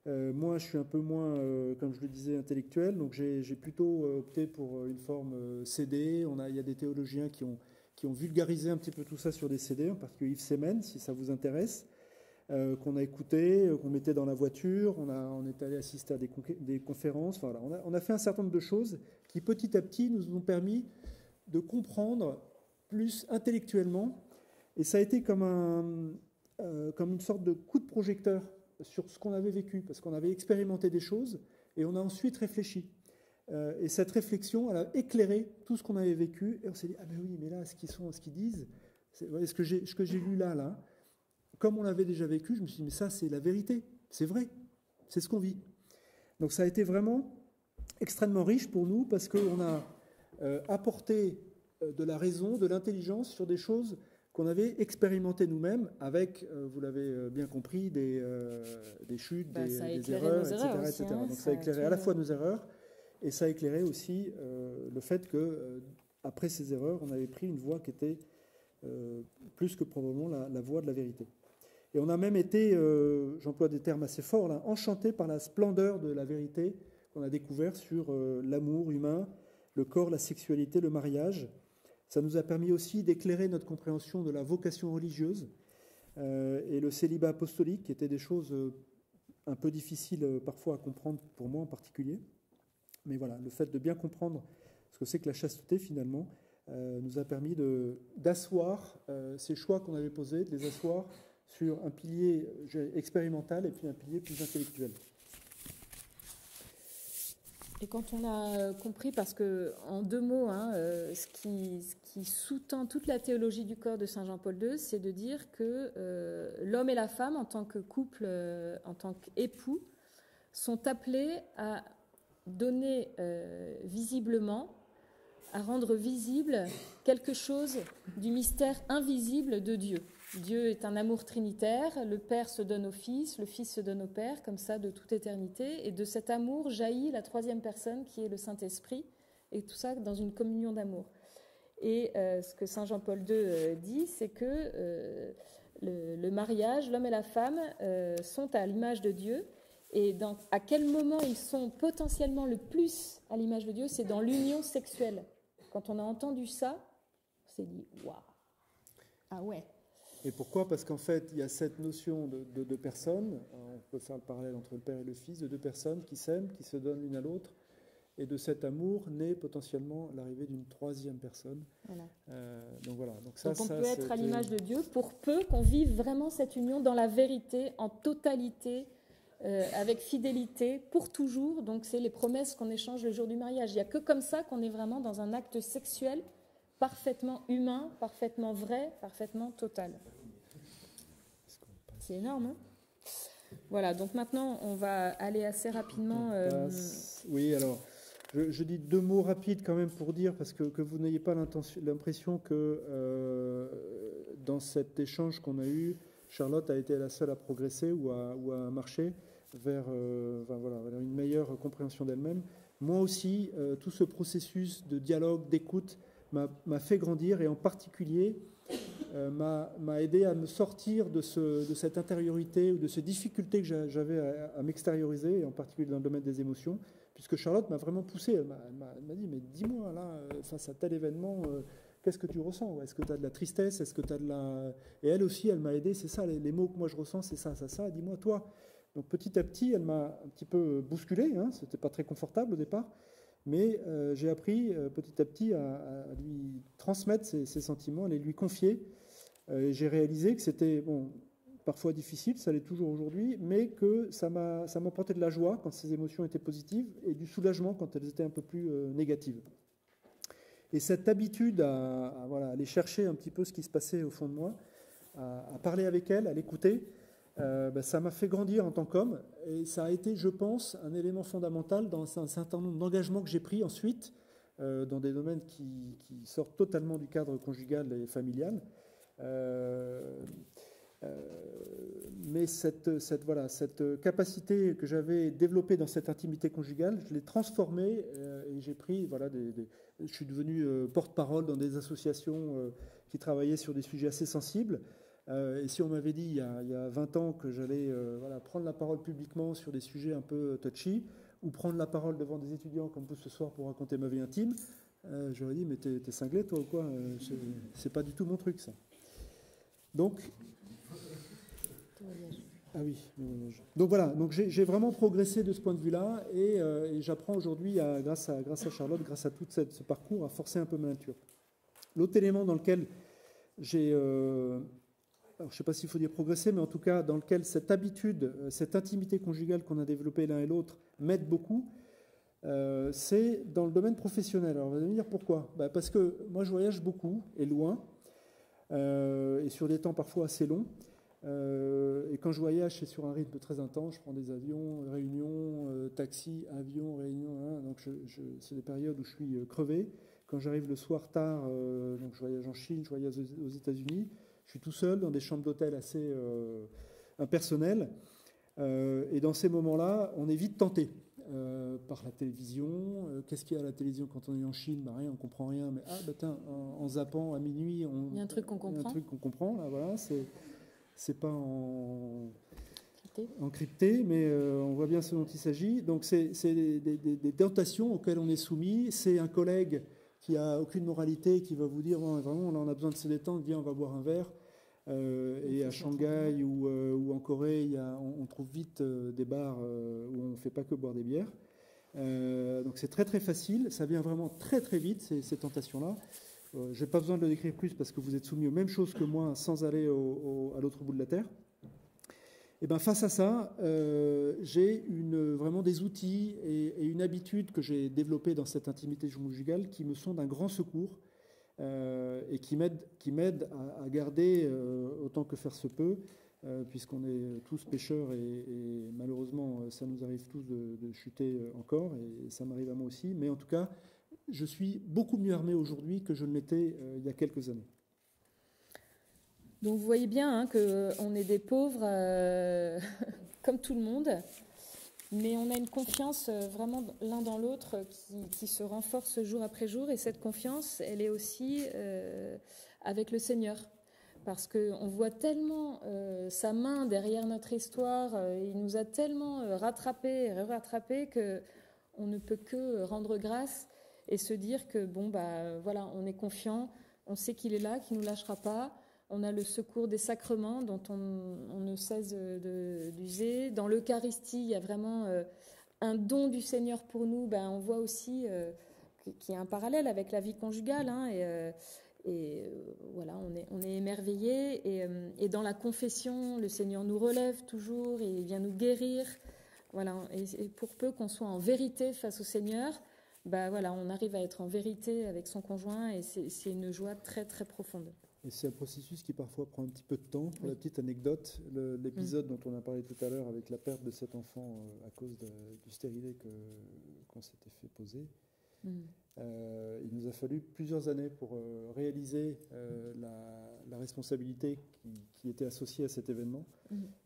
Moi, je suis un peu moins, comme je le disais, intellectuel, donc j'ai plutôt opté pour une forme CD. Il y a des théologiens qui ont vulgarisé un petit peu tout ça sur des CD, en particulier Yves Semen, si ça vous intéresse, qu'on a écouté, qu'on mettait dans la voiture. On est allé assister à des conférences. Enfin, voilà, on a fait un certain nombre de choses qui, petit à petit, nous ont permis de comprendre plus intellectuellement. Et ça a été comme une sorte de coup de projecteur sur ce qu'on avait vécu, parce qu'on avait expérimenté des choses et on a ensuite réfléchi. Et cette réflexion, elle a éclairé tout ce qu'on avait vécu et on s'est dit, ah ben oui, mais là, ce qu'ils disent, ce que j'ai lu là, comme on l'avait déjà vécu, je me suis dit, mais ça, c'est la vérité, c'est vrai, c'est ce qu'on vit. Donc ça a été vraiment extrêmement riche pour nous parce qu'on a apporté de la raison, de l'intelligence sur des choses qu'on avait expérimenté nous-mêmes avec, vous l'avez bien compris, des chutes, des erreurs, etc. Hein, donc ça a éclairé à la fois nos erreurs et ça a éclairé aussi le fait que après ces erreurs, on avait pris une voie qui était plus que probablement la voie de la vérité. Et on a même été, j'emploie des termes assez forts là, enchanté par la splendeur de la vérité qu'on a découvert sur l'amour humain, le corps, la sexualité, le mariage. Ça nous a permis aussi d'éclairer notre compréhension de la vocation religieuse et le célibat apostolique, qui étaient des choses un peu difficiles parfois à comprendre, pour moi en particulier. Mais voilà, le fait de bien comprendre ce que c'est que la chasteté, finalement, nous a permis d'asseoir ces choix qu'on avait posés, de les asseoir sur un pilier expérimental et puis un pilier plus intellectuel. Et quand on a compris, parce que en 2 mots, hein, ce qui sous-tend toute la théologie du corps de Saint Jean-Paul II, c'est de dire que l'homme et la femme, en tant que couple, en tant qu'époux, sont appelés à donner visiblement, à rendre visible quelque chose du mystère invisible de Dieu. Dieu est un amour trinitaire, le Père se donne au Fils, le Fils se donne au Père, comme ça, de toute éternité. Et de cet amour jaillit la 3e personne, qui est le Saint-Esprit, et tout ça dans une communion d'amour. Et ce que Saint Jean-Paul II dit, c'est que le mariage, l'homme et la femme, sont à l'image de Dieu. Et à quel moment ils sont potentiellement le plus à l'image de Dieu, c'est dans l'union sexuelle. Quand on a entendu ça, on s'est dit « waouh, ah ouais ». Et pourquoi ? Parce qu'en fait, il y a cette notion de 2 personnes, on peut faire le parallèle entre le Père et le Fils, de 2 personnes qui s'aiment, qui se donnent l'une à l'autre, et de cet amour naît potentiellement l'arrivée d'une 3e personne. Voilà. Donc voilà. Donc on peut être à l'image de Dieu pour peu qu'on vive vraiment cette union dans la vérité, en totalité, avec fidélité, pour toujours. Donc c'est les promesses qu'on échange le jour du mariage. Il n'y a que comme ça qu'on est vraiment dans un acte sexuel parfaitement humain, parfaitement vrai, parfaitement total. C'est énorme, hein? Voilà, donc maintenant, on va aller assez rapidement... Oui, alors, je dis 2 mots rapides quand même pour dire, parce que vous n'ayez pas l'impression que dans cet échange qu'on a eu, Charlotte a été la seule à progresser ou à marcher vers une meilleure compréhension d'elle-même. Moi aussi, tout ce processus de dialogue, d'écoute, m'a fait grandir, et en particulier m'a aidé à me sortir de cette intériorité ou de ces difficultés que j'avais à m'extérioriser, et en particulier dans le domaine des émotions, puisque Charlotte m'a vraiment poussé. Elle m'a dit, mais dis-moi là, face à tel événement, qu'est-ce que tu ressens? Est-ce que tu as de la tristesse? Est-ce que tu as de la... Et elle aussi, elle m'a aidé, c'est ça, les mots que moi je ressens, c'est ça, dis-moi toi. Donc petit à petit, elle m'a un petit peu bousculé, hein, c'était pas très confortable au départ, mais j'ai appris petit à petit à lui transmettre ses sentiments, à les lui confier. J'ai réalisé que c'était parfois difficile, ça l'est toujours aujourd'hui, mais que ça m'apportait de la joie quand ces émotions étaient positives et du soulagement quand elles étaient un peu plus négatives. Et cette habitude à aller chercher un petit peu ce qui se passait au fond de moi, à parler avec elle, à l'écouter, ça m'a fait grandir en tant qu'homme, et ça a été, je pense, un élément fondamental dans un certain nombre d'engagements que j'ai pris ensuite dans des domaines qui sortent totalement du cadre conjugal et familial. Mais cette capacité que j'avais développée dans cette intimité conjugale, je l'ai transformée, et j'ai pris, je suis devenu porte-parole dans des associations qui travaillaient sur des sujets assez sensibles. Et si on m'avait dit il y a 20 ans que j'allais prendre la parole publiquement sur des sujets un peu touchy, ou prendre la parole devant des étudiants comme vous ce soir pour raconter ma vie intime, j'aurais dit, mais t'es cinglé toi ou quoi? C'est pas du tout mon truc, ça. Donc, ah oui. Donc voilà, donc j'ai vraiment progressé de ce point de vue-là, et j'apprends aujourd'hui, grâce à Charlotte, grâce à tout ce parcours, à forcer un peu ma nature. L'autre élément dans lequel j'ai, alors je ne sais pas s'il faut dire progresser, mais en tout cas dans lequel cette habitude, cette intimité conjugale qu'on a développée l'un et l'autre m'aide beaucoup, c'est dans le domaine professionnel. Alors vous allez me dire pourquoi? Parce que moi je voyage beaucoup et loin, et sur des temps parfois assez longs. Et quand je voyage, c'est sur un rythme très intense. Je prends des avions, réunions, taxis, avions, réunions. Donc c'est des périodes où je suis crevé. Quand j'arrive le soir tard, donc je voyage en Chine, je voyage aux États-Unis. Je suis tout seul dans des chambres d'hôtel assez impersonnelles. Et dans ces moments-là, on est vite tenté par la télévision. Qu'est-ce qu'il y a à la télévision quand on est en Chine? Rien, on comprend rien. Mais en zappant à minuit, il y a un truc qu'on comprend. Il y a un truc qu'on comprend. Là, voilà, c'est pas encrypté, mais on voit bien ce dont il s'agit. Donc c'est des tentations auxquelles on est soumis. C'est un collègue qui a aucune moralité, qui va vous dire vraiment là on a besoin de se détendre, viens on va boire un verre. Et à Shanghai ou en Corée, on trouve vite des bars où on ne fait pas que boire des bières. Donc c'est très très facile, ça vient vraiment très très vite ces tentations-là. Je n'ai pas besoin de le décrire plus parce que vous êtes soumis aux mêmes choses que moi sans aller à l'autre bout de la terre. Et bien face à ça, j'ai vraiment des outils et une habitude que j'ai développée dans cette intimité conjugale qui me sont d'un grand secours et qui m'aident à garder autant que faire se peut, puisqu'on est tous pécheurs et malheureusement ça nous arrive tous de chuter encore, et ça m'arrive à moi aussi, mais en tout cas je suis beaucoup mieux armé aujourd'hui que je ne l'étais il y a quelques années. Donc vous voyez bien qu'on est des pauvres comme tout le monde, mais on a une confiance vraiment l'un dans l'autre qui se renforce jour après jour, et cette confiance, elle est aussi avec le Seigneur, parce qu'on voit tellement sa main derrière notre histoire, il nous a tellement rattrapés et rattrapés qu'on ne peut que rendre grâce et se dire que voilà, on est confiant, on sait qu'il est là, qu'il ne nous lâchera pas. On a le secours des sacrements dont on ne cesse d'user. Dans l'Eucharistie, il y a vraiment un don du Seigneur pour nous. On voit aussi qu'il y a un parallèle avec la vie conjugale. Voilà, on est émerveillés. Et dans la confession, le Seigneur nous relève toujours et il vient nous guérir. Voilà, et pour peu qu'on soit en vérité face au Seigneur, bah voilà, on arrive à être en vérité avec son conjoint et c'est une joie très très profonde. Et c'est un processus qui parfois prend un petit peu de temps. Pour la petite anecdote, l'épisode dont on a parlé tout à l'heure avec la perte de cet enfant à cause du stérilet qu'on s'était fait poser, il nous a fallu plusieurs années pour réaliser la responsabilité qui était associée à cet événement,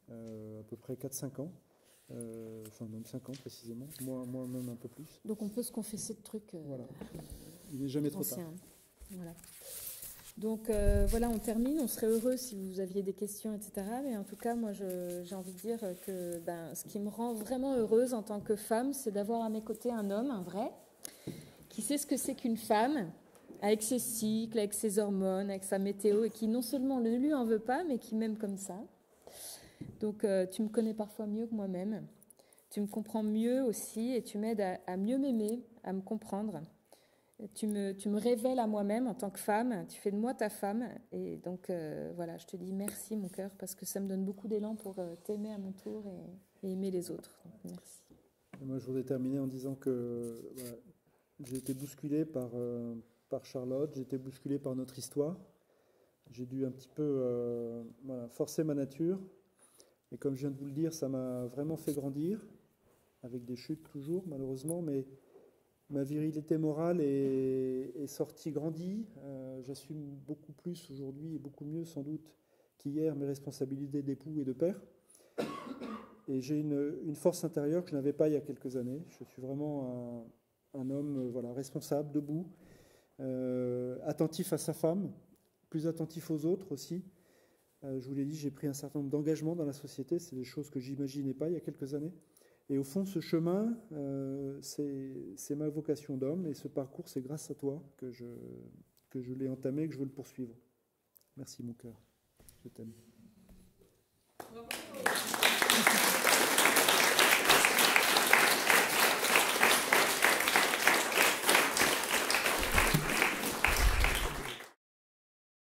à peu près 4-5 ans. Enfin même 5 ans précisément, moi même un peu plus. Donc on peut se confesser de trucs voilà. Il n'est jamais trop tard. Voilà. Donc voilà, on termine. On serait heureux si vous aviez des questions, etc. Mais en tout cas, moi j'ai envie de dire que ce qui me rend vraiment heureuse en tant que femme, c'est d'avoir à mes côtés un homme, un vrai, qui sait ce que c'est qu'une femme, avec ses cycles, avec ses hormones, avec sa météo, et qui non seulement ne lui en veut pas, mais qui m'aime comme ça. Donc, tu me connais parfois mieux que moi-même. Tu me comprends mieux aussi et tu m'aides à mieux m'aimer, à me comprendre. Tu me révèles à moi-même en tant que femme. Tu fais de moi ta femme. Et donc, voilà, je te dis merci, mon cœur, parce que ça me donne beaucoup d'élan pour t'aimer à mon tour et aimer les autres. Donc, merci. Et moi, je voudrais terminer en disant que voilà, j'ai été bousculé par Charlotte, j'ai été bousculé par notre histoire. J'ai dû un petit peu forcer ma nature. Et comme je viens de vous le dire, ça m'a vraiment fait grandir, avec des chutes toujours, malheureusement, mais ma virilité morale est sortie grandie. J'assume beaucoup plus aujourd'hui, et beaucoup mieux sans doute qu'hier, mes responsabilités d'époux et de père. Et j'ai une force intérieure que je n'avais pas il y a quelques années. Je suis vraiment un homme responsable, debout, attentif à sa femme, plus attentif aux autres aussi. Je vous l'ai dit, j'ai pris un certain nombre d'engagements dans la société. C'est des choses que je n'imaginais pas il y a quelques années. Et au fond, ce chemin, c'est ma vocation d'homme. Et ce parcours, c'est grâce à toi que je l'ai entamé et que je veux le poursuivre. Merci, mon cœur. Je t'aime. Bravo.